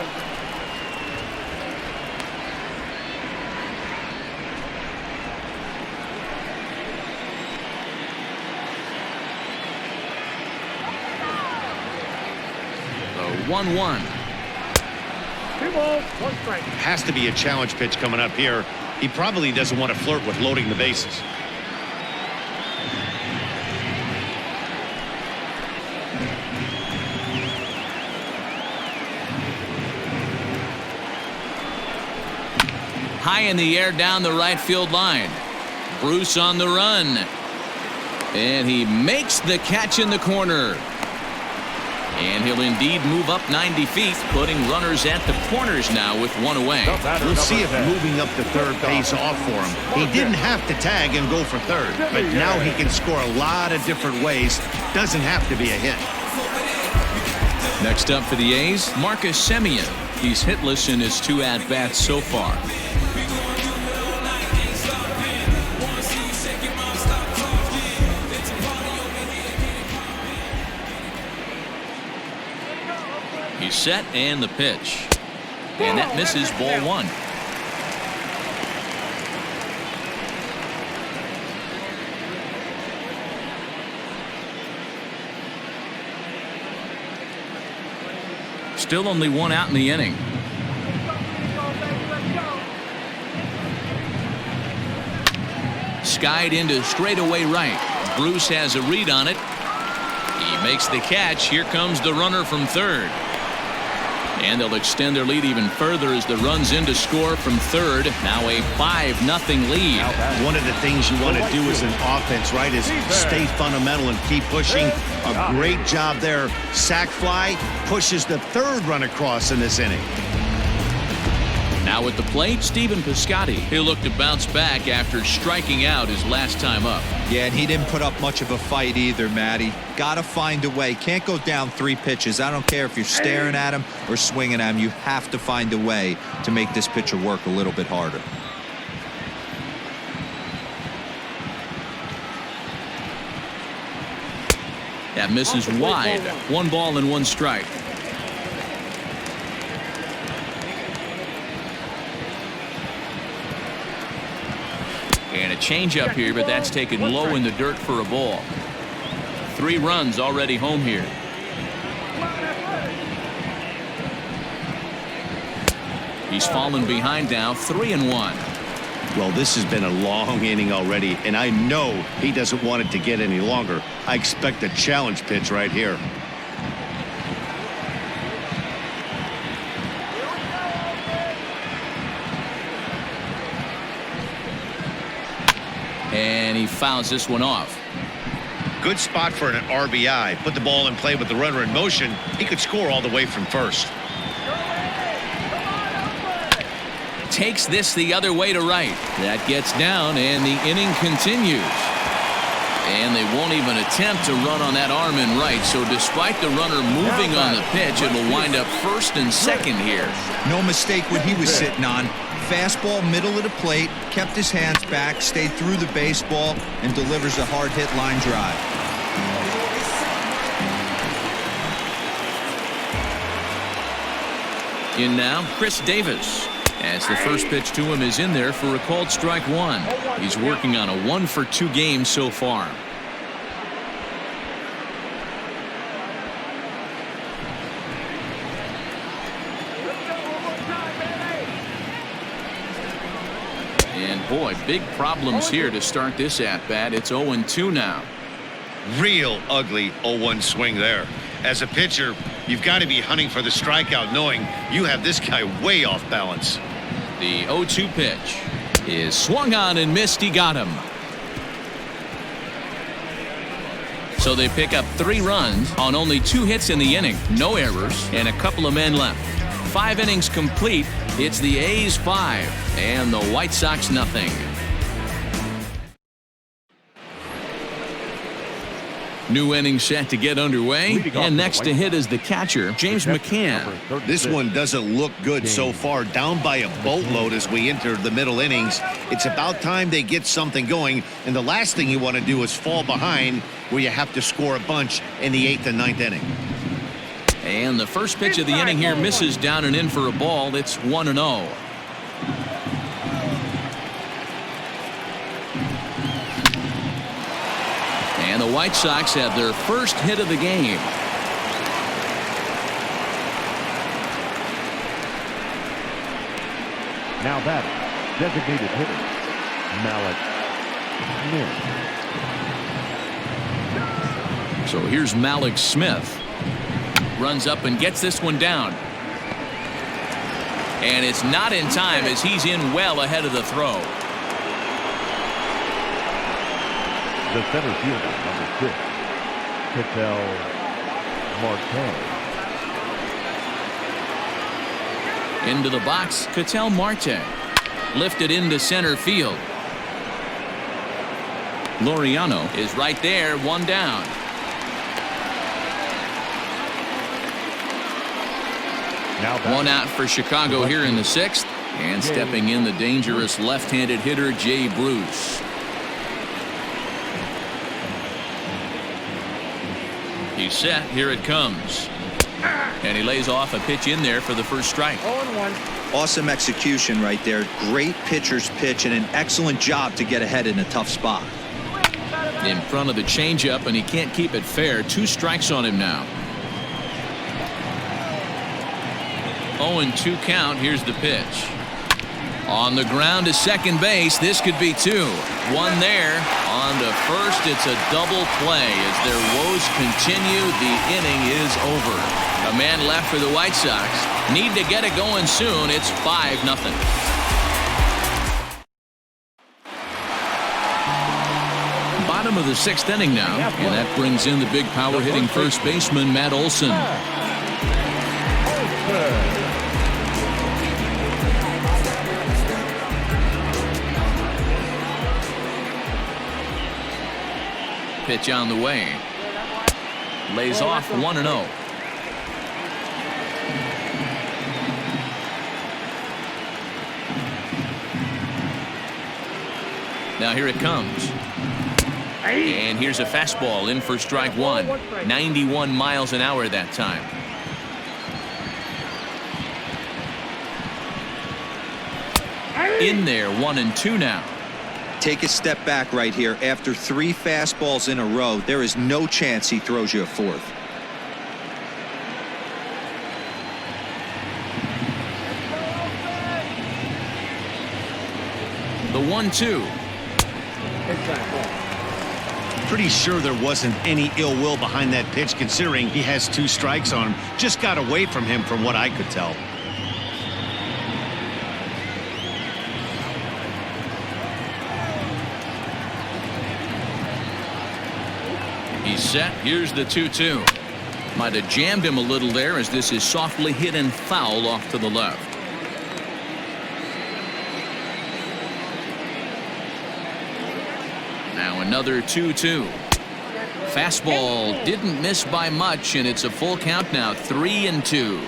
The 1-1. 2 balls, 1 strike. Has to be a challenge pitch coming up here. He probably doesn't want to flirt with loading the bases. High in the air down the right field line. Bruce on the run. And he makes the catch in the corner. And he'll indeed move up 90 feet, putting runners at the corners now with 1 away. We'll see if moving up to third pays off for him. He didn't have to tag and go for third, but now he can score a lot of different ways. Doesn't have to be a hit. Next up for the A's, Marcus Semien. He's hitless in his 2 at-bats so far. He's set and the pitch. And that misses ball 1. Still only 1 out in the inning. Skied into straightaway right. Bruce has a read on it. He makes the catch. Here comes the runner from third. And they'll extend their lead even further as the runs in to score from third. Now a 5-0 lead. One of the things you want to do as an offense, right, is stay fundamental and keep pushing. A great job there. Sac fly pushes the third run across in this inning. Now at the plate, Stephen Piscotty. He'll look to bounce back after striking out his last time up. Yeah, and he didn't put up much of a fight either, Matty. Got to find a way. Can't go down 3 pitches. I don't care if you're staring at him or swinging at him. You have to find a way to make this pitcher work a little bit harder. That misses wide. 1 ball and 1 strike. And a changeup here, but that's taken low in the dirt for a ball. 3 runs already home here. He's fallen behind now, 3-1. Well, this has been a long inning already, and I know he doesn't want it to get any longer. I expect a challenge pitch right here. And he fouls this one off. Good spot for an RBI. Put the ball in play with the runner in motion. He could score all the way from first. Takes this the other way to right. That gets down, and the inning continues. And they won't even attempt to run on that arm in right. So despite the runner moving on the pitch, it'll wind up first and second here. No mistake what he was sitting on. Fastball, middle of the plate, kept his hands back, stayed through the baseball, and delivers a hard hit line drive. In now, Chris Davis. As the first pitch to him is in there for a called strike 1. He's working on a 1-for-2 game so far. And boy, big problems here to start this at-bat. It's 0-2 now. Real ugly 0-1 swing there. As a pitcher, you've got to be hunting for the strikeout, knowing you have this guy way off balance. The 0-2 pitch is swung on and missed. He got him. So they pick up 3 runs on only 2 hits in the inning. No errors and a couple of men left. 5 innings complete. It's the A's 5 and the White Sox nothing. New inning set to get underway, and next to hit is the catcher, James McCann. This one doesn't look good so far. Down by a boatload as we enter the middle innings. It's about time they get something going, and the last thing you want to do is fall behind where you have to score a bunch in the 8th and 9th inning. And the first pitch of the inning here misses down and in for a ball. It's 1-0. And the White Sox have their first hit of the game. Now that designated hitter, Malik Smith. So here's Malik Smith. Runs up and gets this one down. And it's not in time as he's in well ahead of the throw. The center fielder, number 6, Ketel Marte. Into the box, Ketel Marte. Lifted into center field. Laureano is right there, 1 down. Now 1 out for Chicago here in the 6th. And stepping in the dangerous left-handed hitter, Jay Bruce. He's set. Here it comes. And he lays off a pitch in there for the first strike. 0-1. Awesome execution right there. Great pitcher's pitch and an excellent job to get ahead in a tough spot. In front of the changeup, and he can't keep it fair. 2 strikes on him now. 0-2 count. Here's the pitch. On the ground to second base. This could be 2. 1 there. On to first. It's a double play. As their woes continue, the inning is over. A man left for the White Sox. Need to get it going soon. It's 5-0. Bottom of the 6th inning now. And that brings in the big power hitting first baseman, Matt Olson. Pitch on the way. Lays off 1-0. Now here it comes. And here's a fastball in for strike one. 91 miles an hour that time. In there, 1-2 now. Take a step back right here. After 3 fastballs in a row, there is no chance he throws you a fourth. The 1-2. Pretty sure there wasn't any ill will behind that pitch, considering he has 2 strikes on him. Just got away from him from what I could tell. He's set. Here's the 2-2. Might have jammed him a little there, as this is softly hit and foul off to the left. Now another 2-2. Fastball didn't miss by much, and it's a full count now, 3-2.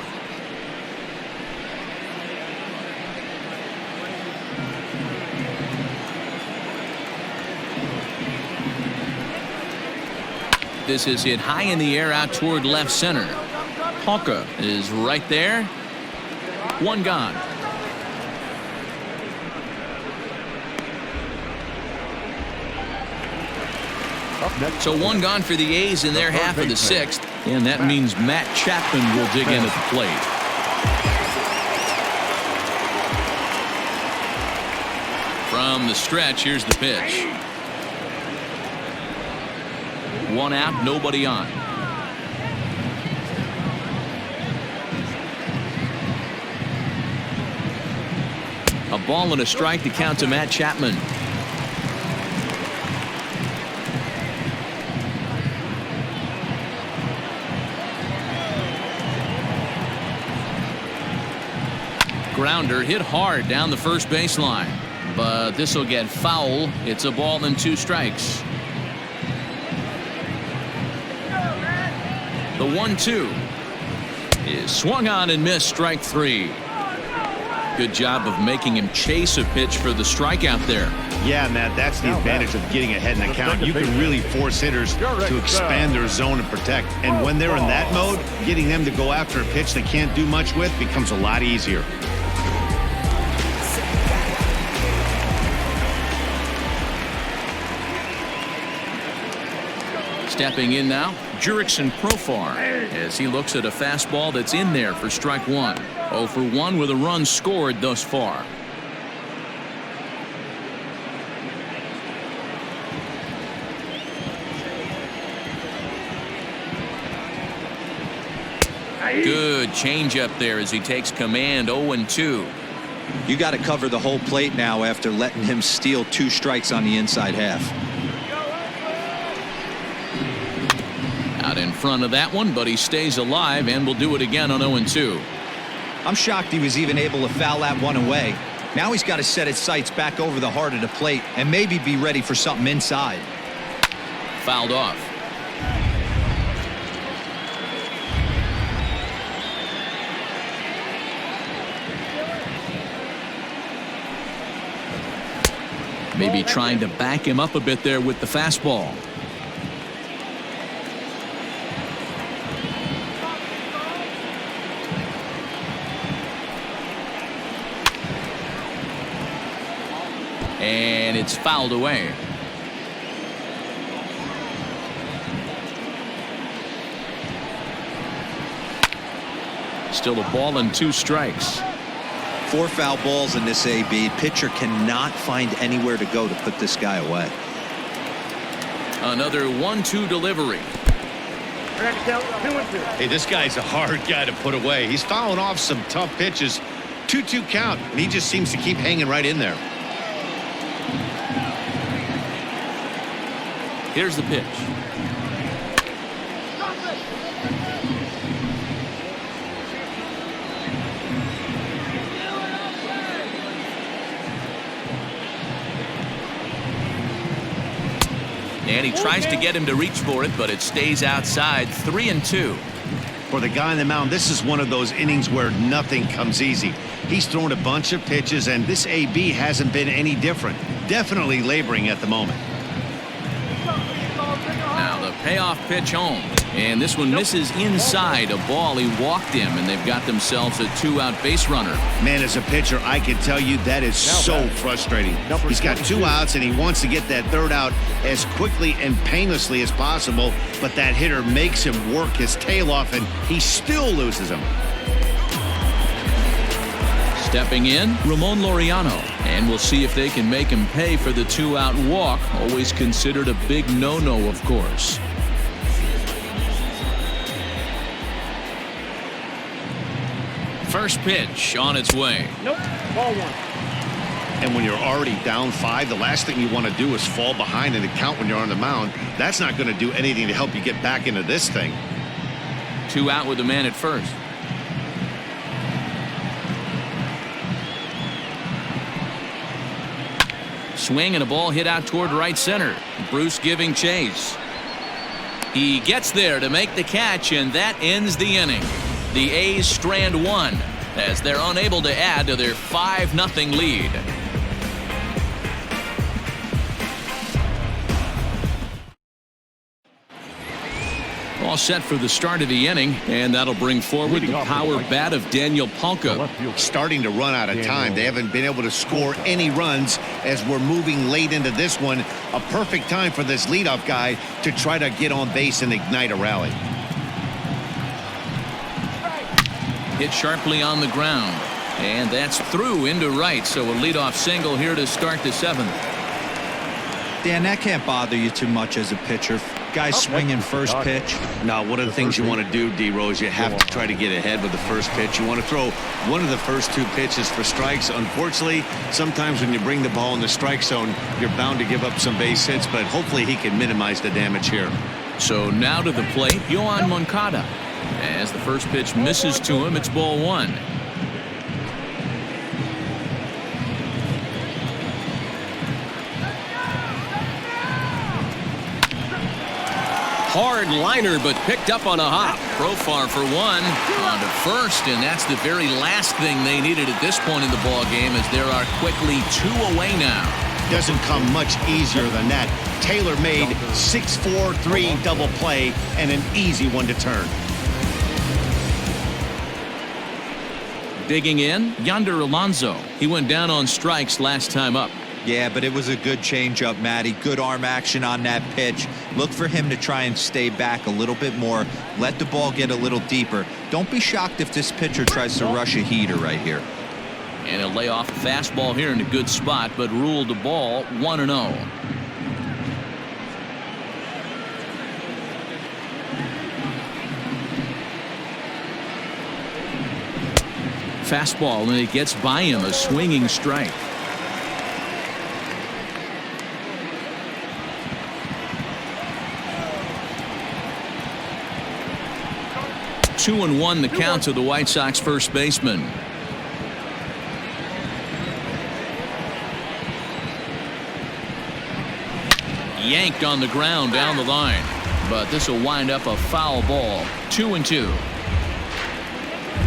This is hit high in the air out toward left center. Hawker is right there. 1 gone. So 1 gone for the A's in their half of the 6th, and that means Matt Chapman will dig in at the plate. From the stretch, here's the pitch. 1 out, nobody on. A ball and a strike to count to Matt Chapman. Grounder hit hard down the first baseline, but this will get foul. It's a ball and 2 strikes. The 1-2 is swung on and missed, strike 3. Good job of making him chase a pitch for the strikeout there. Yeah, Matt, that's the advantage of getting ahead in the count. You can really force hitters to expand their zone and protect. And when they're in that mode, getting them to go after a pitch they can't do much with becomes a lot easier. Stepping in now, Jurickson Profar, as he looks at a fastball that's in there for strike 1. 0 for 1 with a run scored thus far. Good changeup there as he takes command. 0-2. You got to cover the whole plate now after letting him steal 2 strikes on the inside half. Out in front of that one, but he stays alive and will do it again on 0-2. I'm shocked he was even able to foul that one away. Now he's got to set his sights back over the heart of the plate and maybe be ready for something inside. Fouled off. Maybe trying to back him up a bit there with the fastball. And it's fouled away. Still a ball and 2 strikes. 4 foul balls in this AB. Pitcher cannot find anywhere to go to put this guy away. Another 1-2 delivery. Hey, this guy's a hard guy to put away. He's fouling off some tough pitches. 2-2 count, and he just seems to keep hanging right in there. Here's the pitch. And he tries to get him to reach for it, but it stays outside. 3-2. For the guy on the mound, this is one of those innings where nothing comes easy. He's thrown a bunch of pitches, and this AB hasn't been any different. Definitely laboring at the moment. Now the payoff pitch home. And this one misses inside a ball. He walked him, and they've got themselves a 2-out base runner. Man, as a pitcher, I can tell you that is so frustrating. He's got 2 outs, and he wants to get that 3rd out as quickly and painlessly as possible, but that hitter makes him work his tail off, and he still loses him. Stepping in, Ramon Laureano. And we'll see if they can make him pay for the 2-out walk. Always considered a big no-no, of course. First pitch on its way. Nope. Ball 1. And when you're already down 5, the last thing you want to do is fall behind in the count when you're on the mound. That's not going to do anything to help you get back into this thing. 2 out with the man at first. Swing and a ball hit out toward right center. Bruce giving chase. He gets there to make the catch, and that ends the inning. The A's strand 1 as they're unable to add to their 5-0 lead. All set for the start of the inning, and that'll bring forward the power bat of Daniel Palka. Starting to run out of time. They haven't been able to score any runs as we're moving late into this one. A perfect time for this leadoff guy to try to get on base and ignite a rally. Hit sharply on the ground, and that's through into right, so a leadoff single here to start the 7th. Dan, that can't bother you too much as a pitcher. Guys swinging first pitch. Now, one of the things you want to do, D-Rose, you have to try to get ahead with the first pitch. You want to throw one of the first 2 pitches for strikes. Unfortunately, sometimes when you bring the ball in the strike zone, you're bound to give up some base hits, but hopefully he can minimize the damage here. So now to the plate, Yohan Moncada. As the first pitch misses to him, it's ball 1. Hard liner, but picked up on a hop. Profar for 1 on to first, and that's the very last thing they needed at this point in the ball game, as there are quickly 2 away now. Doesn't come much easier than that. Taylor made 6-4-3 double play and an easy one to turn. Digging in, Yonder Alonso. He went down on strikes last time up. Yeah, but it was a good changeup, Matty. Good arm action on that pitch. Look for him to try and stay back a little bit more. Let the ball get a little deeper. Don't be shocked if this pitcher tries to rush a heater right here. And he'll lay off a fastball here in a good spot, but ruled the ball 1-0. Fastball, and it gets by him, a swinging strike. Two and 1 the count to the White Sox first baseman. Yanked on the ground down the line, but this will wind up a foul ball. 2-2.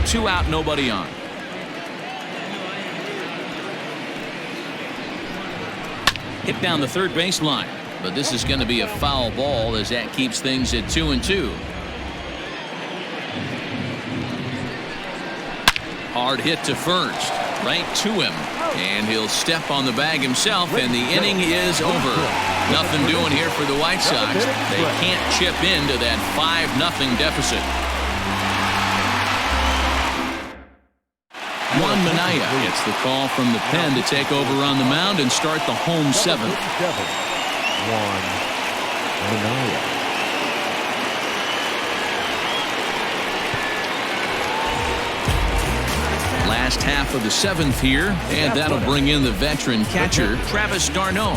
2 out, nobody on. Hit down the third baseline, but this is going to be a foul ball as that keeps things at 2-2. Hard hit to first, right to him, and he'll step on the bag himself, and the inning is over. Nothing doing here for the White Sox. They can't chip into that 5-0 deficit. Juan Minaya gets the call from the pen to take over on the mound and start the home 7th. Juan Minaya. Last half of the 7th here, and that'll bring in the veteran catcher, Travis d'Arnaud.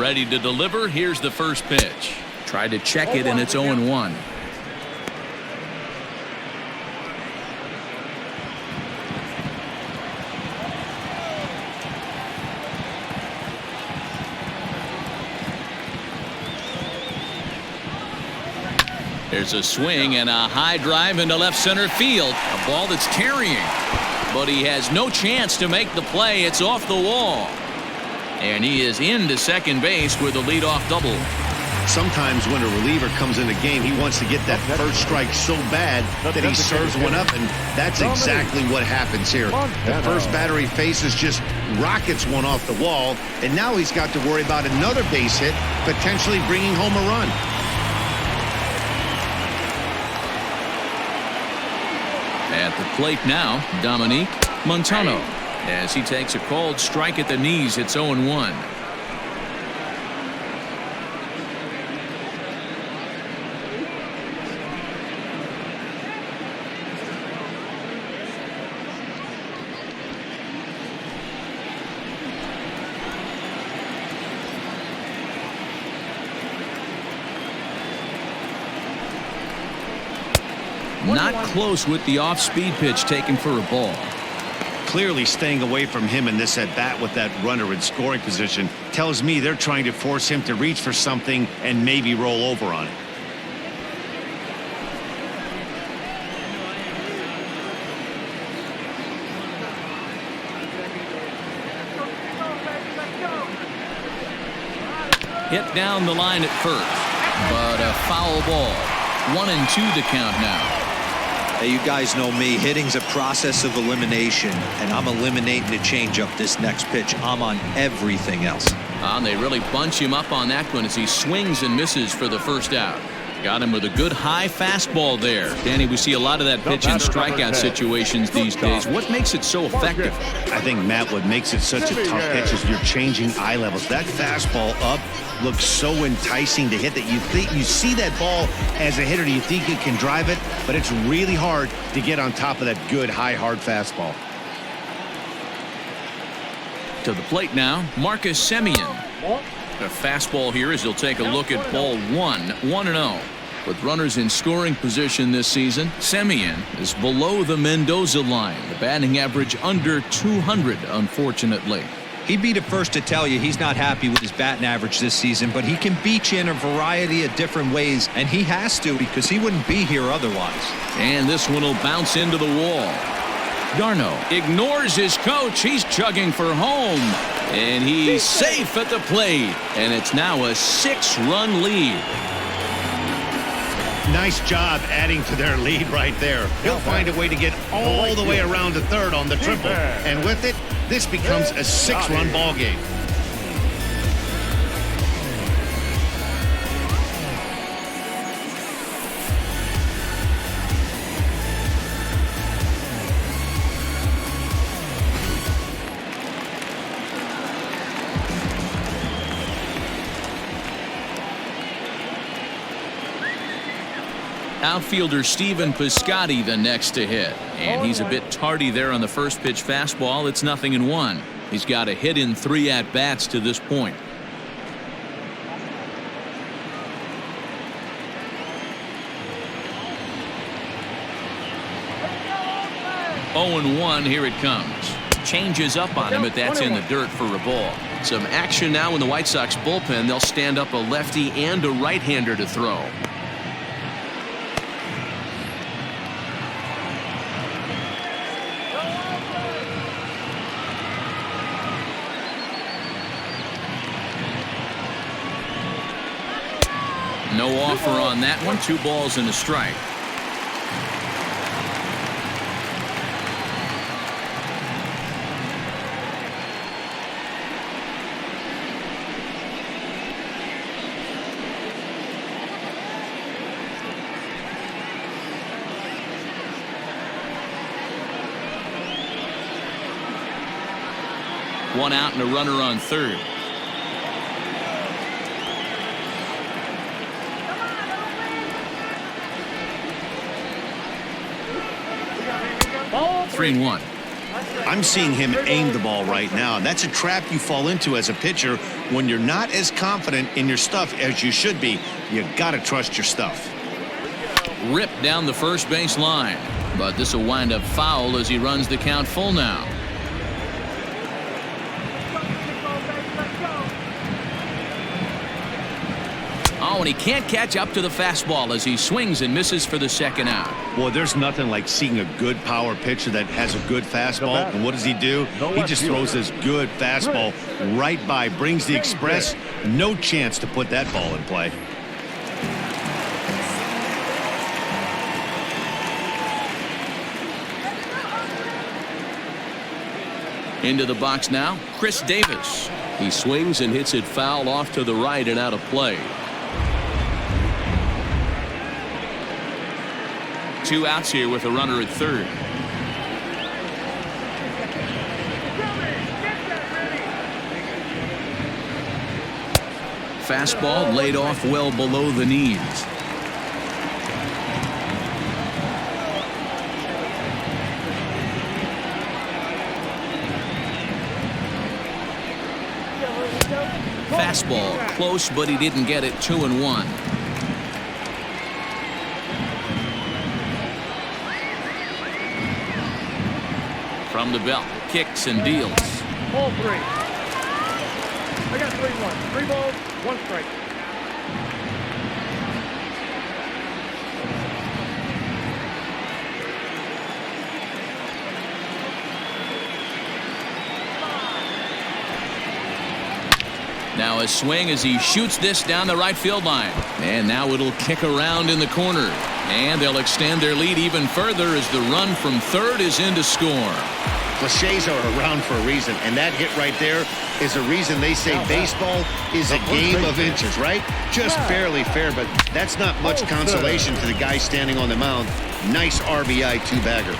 Ready to deliver. Here's the first pitch. Tried to check it, and it's 0-1. There's a swing and a high drive into left center field. A ball that's carrying. But he has no chance to make the play. It's off the wall. And he is into second base with a leadoff double. Sometimes when a reliever comes in the game, he wants to get that first strike so bad that he serves one up, and that's exactly what happens here. The first batter he faces just rockets one off the wall, and now he's got to worry about another base hit, potentially bringing home a run. At the plate now, Dominique Montano. As he takes a called strike at the knees, it's 0-1. Not close with the off-speed pitch taken for a ball. Clearly staying away from him in this at-bat with that runner in scoring position tells me they're trying to force him to reach for something and maybe roll over on it. Hit down the line at first, but a foul ball. 1-2 the count now. Hey, you guys know me. Hitting's a process of elimination, and I'm eliminating the changeup this next pitch. I'm on everything else. They really bunch him up on that one as he swings and misses for the first out. Got him with a good high fastball there. Danny, we see a lot of that pitch in strikeout situations these days. What makes it so effective? I think, Matt, what makes it such a tough pitch is you're changing eye levels. That fastball up looks so enticing to hit that you think you see that ball as a hitter, you think you can drive it, but it's really hard to get on top of that good high hard fastball. To the plate now, Marcus Semien. A fastball here as he'll take a look at ball 1-0. With runners in scoring position this season, Semien is below the Mendoza line. The batting average under 200, unfortunately. He'd be the first to tell you he's not happy with his batting average this season, but he can beat you in a variety of different ways, and he has to because he wouldn't be here otherwise. And this one will bounce into the wall. Darno ignores his coach. He's chugging for home, and he's safe at the plate, and it's now a 6-run lead. Nice job adding to their lead right there. He'll find a way to get all the way around to third on the triple, and with it, this becomes a 6-run ball game. Outfielder Steven Piscotty the next to hit, and he's a bit tardy there on the first pitch fastball. It's 0-1. He's got a hit in 3 at-bats to this point. Oh, 0-1. Here it comes. Changes up on him, but that's in the dirt for a ball. Some action now in the White Sox bullpen. They'll stand up a lefty and a right-hander to throw. No offer on that one. 2 balls and a strike. One out and a runner on third. Ball 3-1. I'm seeing him aim the ball right now. That's a trap you fall into as a pitcher when you're not as confident in your stuff as you should be. You got to trust your stuff. Ripped down the first base line, but this will wind up foul as he runs the count full now. Oh, and he can't catch up to the fastball as he swings and misses for the second out. Well, there's nothing like seeing a good power pitcher that has a good fastball. And what does he do? He just throws this good fastball right by, brings the express. No chance to put that ball in play. Into the box now, Chris Davis. He swings and hits it foul off to the right and out of play. 2 outs here with a runner at third. Fastball laid off well below the knees. Fastball close, but he didn't get it. 2-1. From the belt, kicks and deals. Ball 3. I got 3-1. 3 balls, 1 strike. Now a swing as he shoots this down the right field line. And now it'll kick around in the corner. And they'll extend their lead even further as the run from third is in to score. Cliches are around for a reason, and that hit right there is a reason they say baseball is a game of inches, right? Just barely fair, but that's not much consolation to the guy standing on the mound. Nice RBI 2-bagger.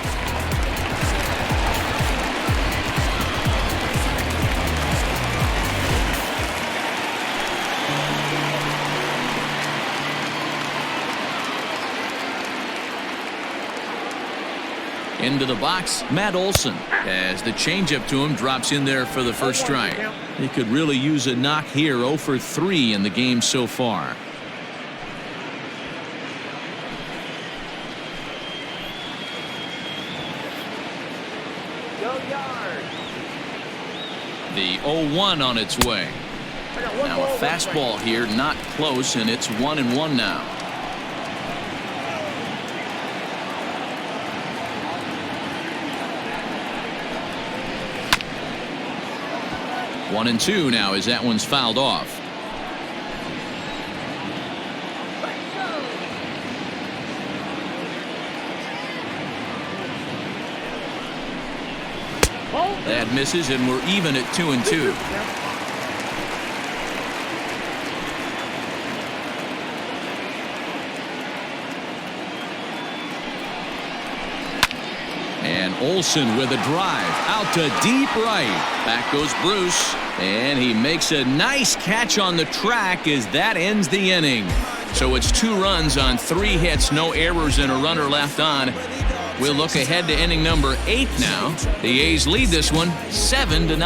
Into the box, Matt Olson, as the changeup to him drops in there for the first strike. He could really use a knock here. 0 for 3 in the game so far. The 0-1 on its way. Now a fastball here, not close, and it's 1-1 now. 1-2 now as that one's fouled off. That misses, and we're even at 2-2. And Olson with a drive out to deep right. Back goes Bruce, and he makes a nice catch on the track as that ends the inning. So it's 2 runs on 3 hits, no errors, and a runner left on. We'll look ahead to inning number 8 now. The A's lead this one 7-0.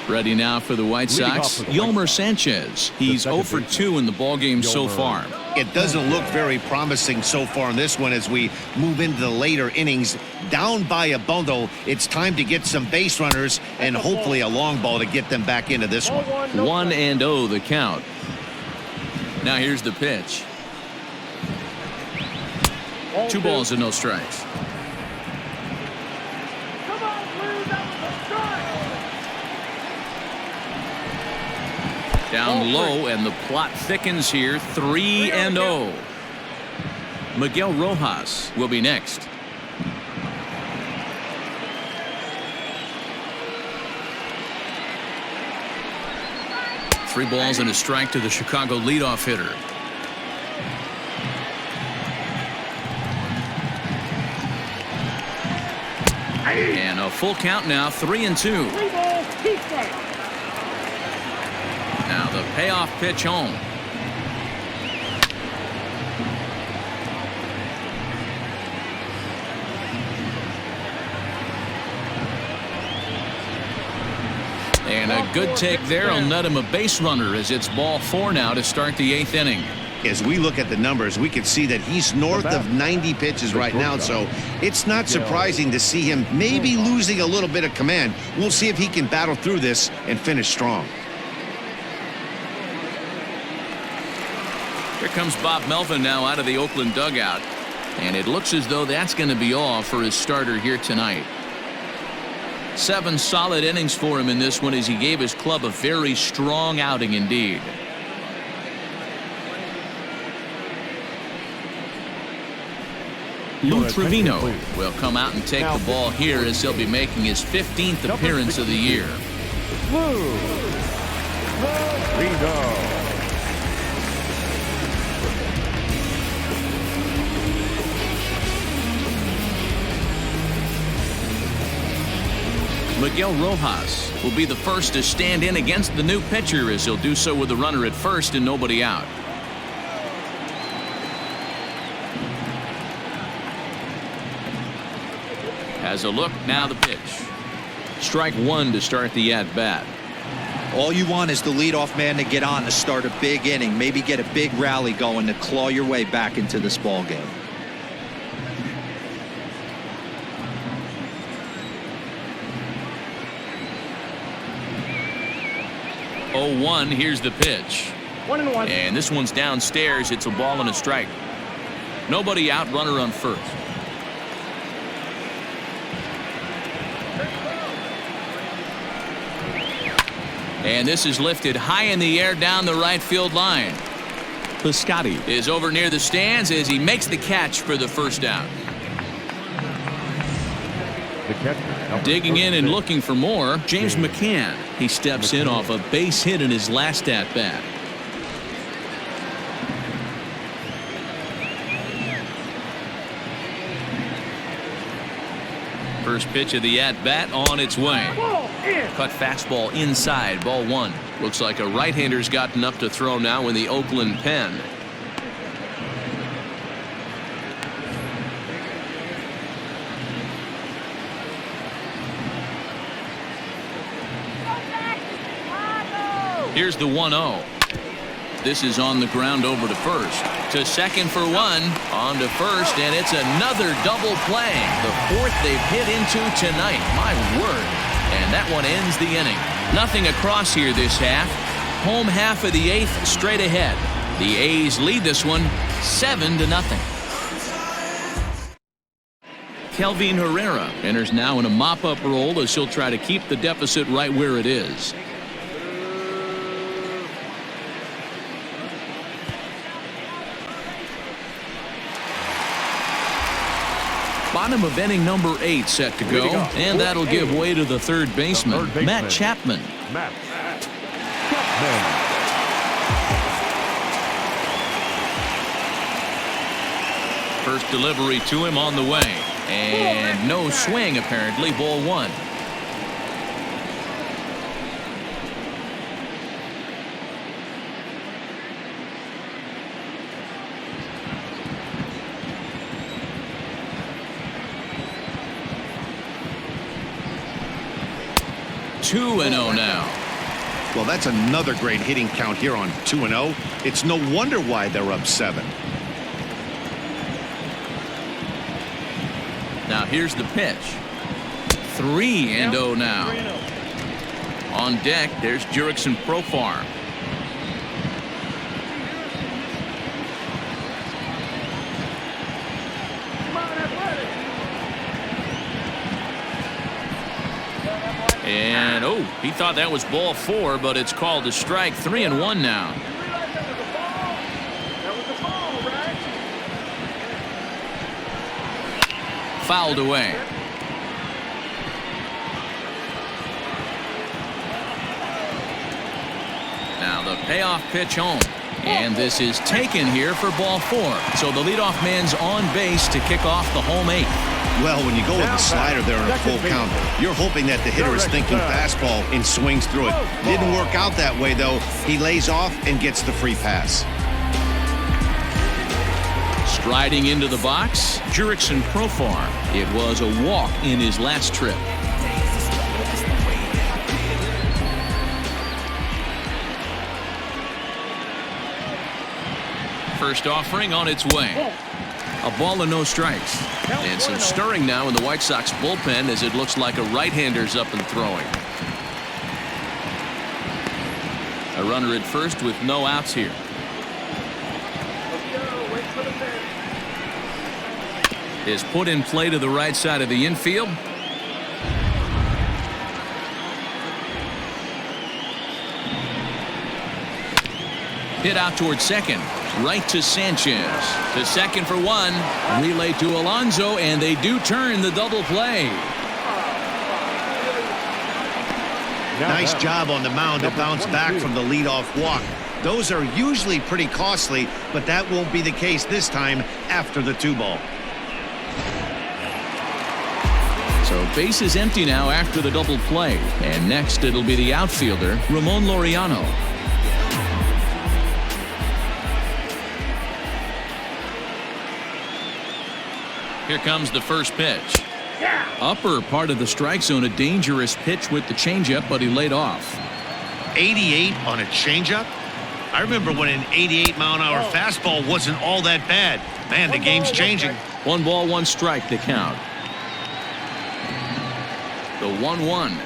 Ready now for the White Sox, Yolmer Sanchez. He's 0 for 2 in the ballgame so far. It doesn't look very promising so far in this one as we move into the later innings. Down by a bundle, it's time to get some base runners and hopefully a long ball to get them back into this one. 1-0 the count. Now here's the pitch. 2 balls and no strikes. Down low, and the plot thickens here. 3-0. Miguel Rojas will be next. Three balls and a strike to the Chicago leadoff hitter. And a full count now, 3-2. Now the payoff pitch home. good take there will net him a base runner as it's ball 4 now to start the 8th inning. As we look at the numbers, we can see that he's north of 90 pitches right now, so it's not surprising to see him maybe losing a little bit of command. We'll see if he can battle through this and finish strong. Here comes Bob Melvin now out of the Oakland dugout, and it looks as though that's going to be all for his starter here tonight. 7 solid innings for him in this one as he gave his club a very strong outing indeed. Lou Trevino will come out and take the ball here as he'll be making his 15th appearance of the year. Lou Trevino. Miguel Rojas will be the first to stand in against the new pitcher as he'll do so with a runner at first and nobody out. Has a look, now the pitch. Strike 1 to start the at-bat. All you want is the leadoff man to get on to start a big inning, maybe get a big rally going to claw your way back into this ball game. Oh, 1, here's the pitch. 1-1. And this one's downstairs. It's a ball and a strike. Nobody out, runner on first. And this is lifted high in the air down the right field line. Piscotty is over near the stands as he makes the catch for the first out. Digging in and looking for more, James McCann. He steps in off a base hit in his last at-bat. First pitch of the at-bat on its way. Cut fastball inside, ball 1. Looks like a right-hander's gotten up to throw now in the Oakland pen. Here's the 1-0. This is on the ground over to first. To second for 1. On to first, and it's another double play. The 4th they've hit into tonight. My word. And that one ends the inning. Nothing across here this half. Home half of the 8th straight ahead. The A's lead this one 7-0. Kelvin Herrera enters now in a mop-up role as he'll try to keep the deficit right where it is. Bottom of inning number 8 set to go, and that'll give way to the third baseman, Matt Chapman. First delivery to him on the way, and no swing apparently, ball 1. Two and 0 now. Well, that's another great hitting count here on 2-0. It's no wonder why they're up 7. Now here's the pitch. 3-0 now. On deck, there's Jurickson Profar. And oh, he thought that was ball 4, but it's called a strike. 3-1 now. Fouled away. Now the payoff pitch home. And this is taken here for ball 4. So the leadoff man's on base to kick off the home 8th. Well, when you go with the slider there in a full count, you're hoping that the hitter is thinking fastball and swings through it. Didn't work out that way, though. He lays off and gets the free pass. Striding into the box, Jurickson Profar. It was a walk in his last trip. First offering on its way. A ball and no strikes. And some stirring now in the White Sox bullpen as it looks like a right-hander's up and throwing. A runner at first with no outs here. Is put in play to the right side of the infield. Hit out towards second. Right to Sanchez. To second for one. Relay to Alonso, and they do turn the double play. Nice job on the mound to bounce back from the leadoff walk. Those are usually pretty costly, but that won't be the case this time after the 2-ball. So base is empty now after the double play. And next it'll be the outfielder, Ramon Laureano. Here comes the first pitch. Upper part of the strike zone, a dangerous pitch with the changeup, but he laid off. 88 on a changeup? I remember when an 88-mile-an-hour fastball wasn't all that bad. Man, the game's changing. 1 ball, 1 strike to count. The 1-1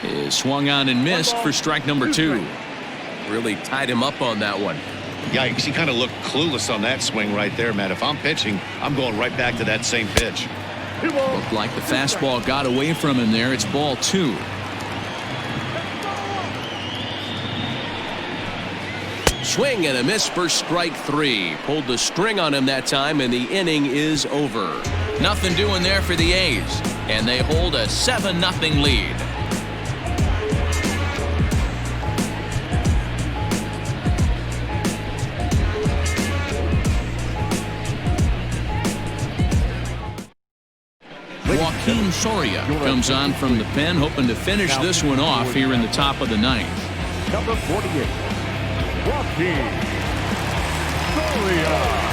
is swung on and missed for strike number 2. Really tied him up on that one. Yikes, he kind of looked clueless on that swing right there, Matt. If I'm pitching, I'm going right back to that same pitch. Looked like the fastball got away from him there. It's ball 2. Swing and a miss for strike 3. Pulled the string on him that time, and the inning is over. Nothing doing there for the A's, and they hold a 7-0 lead. Joaquin Soria comes on from the pen, hoping to finish this one off here in the top of the 9th. Number 48, Joaquin Soria.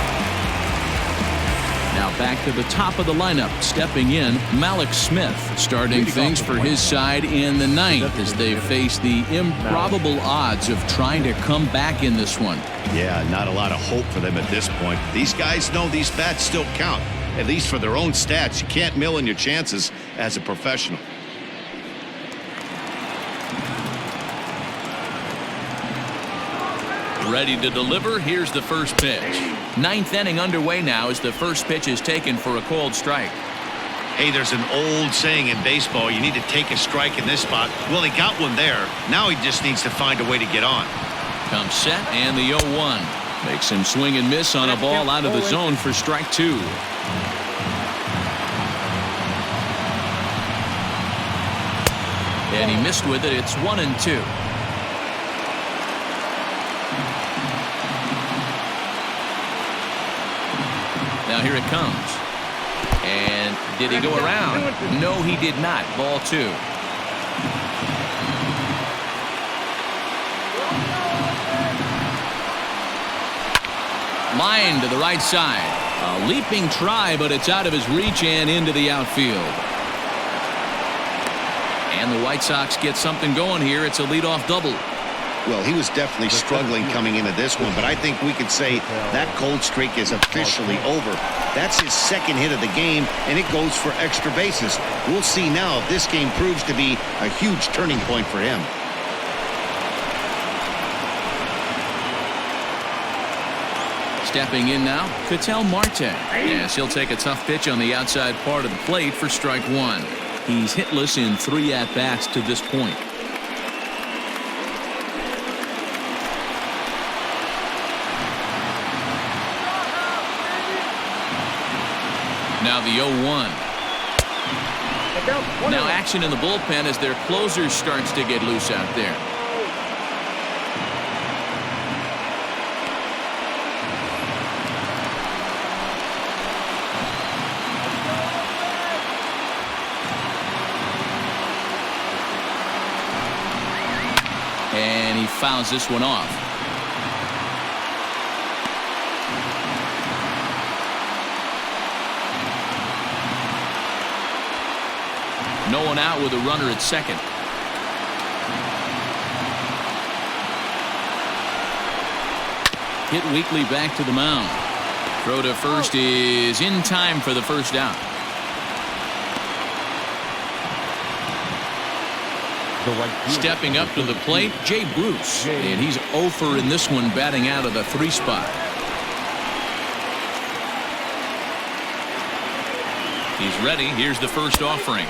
Now back to the top of the lineup, stepping in, Malik Smith, starting things for his side in the 9th as they face the improbable odds of trying to come back in this one. Yeah, not a lot of hope for them at this point. These guys know these bats still count, at least for their own stats. You can't mill in your chances as a professional. Ready to deliver. Here's the first pitch. 9th inning underway now as the first pitch is taken for a called strike. Hey, there's an old saying in baseball, you need to take a strike in this spot. Well, he got one there. Now he just needs to find a way to get on. Comes set, and the 0-1 makes him swing and miss on a ball out of the zone for strike 2. And he missed with it. It's 1-2. Now here it comes. And did he go around? No, he did not. Ball 2. Line to the right side. A leaping try, but it's out of his reach and into the outfield. And the White Sox get something going here. It's a leadoff double. Well, he was definitely struggling coming into this one, but I think we could say that cold streak is officially over. That's his second hit of the game, and it goes for extra bases. We'll see now if this game proves to be a huge turning point for him. Stepping in now, Ketel Marte. Yes, he'll take a tough pitch on the outside part of the plate for strike 1. He's hitless in 3 at-bats to this point. Now the 0-1. Now action in the bullpen as their closer starts to get loose out there. And he fouls this one off. No one out with a runner at second. hit weekly back to the mound. Throw to first is in time for the first out. Stepping up to the plate, Jay Bruce, and he's 0 for in this one, batting out of the 3 spot. He's ready. Here's the first offering.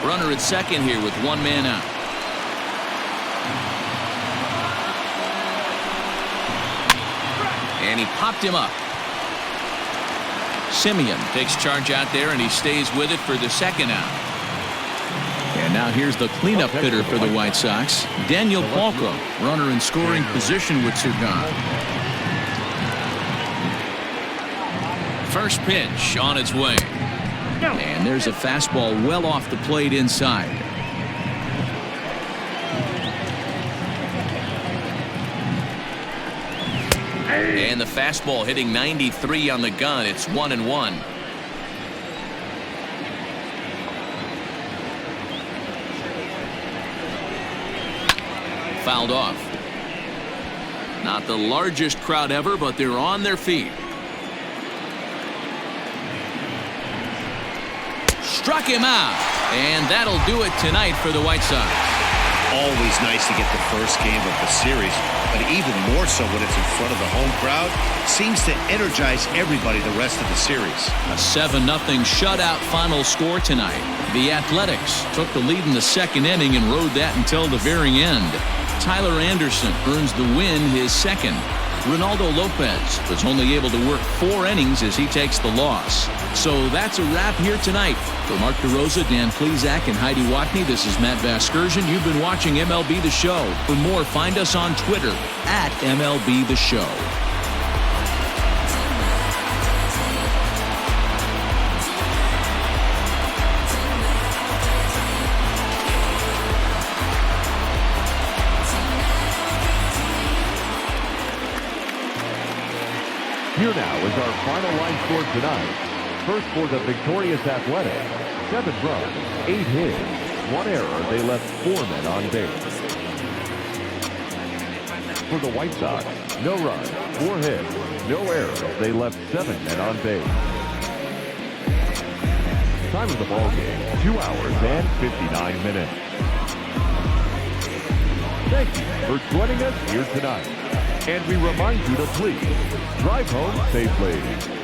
Runner at second here with 1 man out. And he popped him up. Simeon takes charge out there, and he stays with it for the second out. And now here's the cleanup hitter for the White Sox, Daniel Palco. Runner in scoring position with 2 gone. First pitch on its way. And there's a fastball well off the plate inside. And the fastball hitting 93 on the gun. It's 1-1. Fouled off. Not the largest crowd ever, but they're on their feet. Struck him out, and that'll do it tonight for the White Sox. Always nice to get the first game of the series, but even more so when it's in front of the home crowd. Seems to energize everybody the rest of the series. A 7-0 shutout final score tonight. The Athletics took the lead in the second inning and rode that until the very end. Tyler Anderson earns the win, his second. Ronaldo Lopez was only able to work 4 innings as he takes the loss. So that's a wrap here tonight. For Mark DeRosa, Dan Plesac, and Heidi Watney, this is Matt Vasgersian. You've been watching MLB The Show. For more, find us on Twitter at MLB The Show. Here now is our final line score tonight. First for the victorious Athletics, 7 runs, 8 hits, 1 error. They left 4 men on base. For the White Sox, no runs, 4 hits, no errors. They left 7 men on base. Time of the ball game, 2 hours and 59 minutes. Thank you for joining us here tonight. And we remind you to please drive home safely.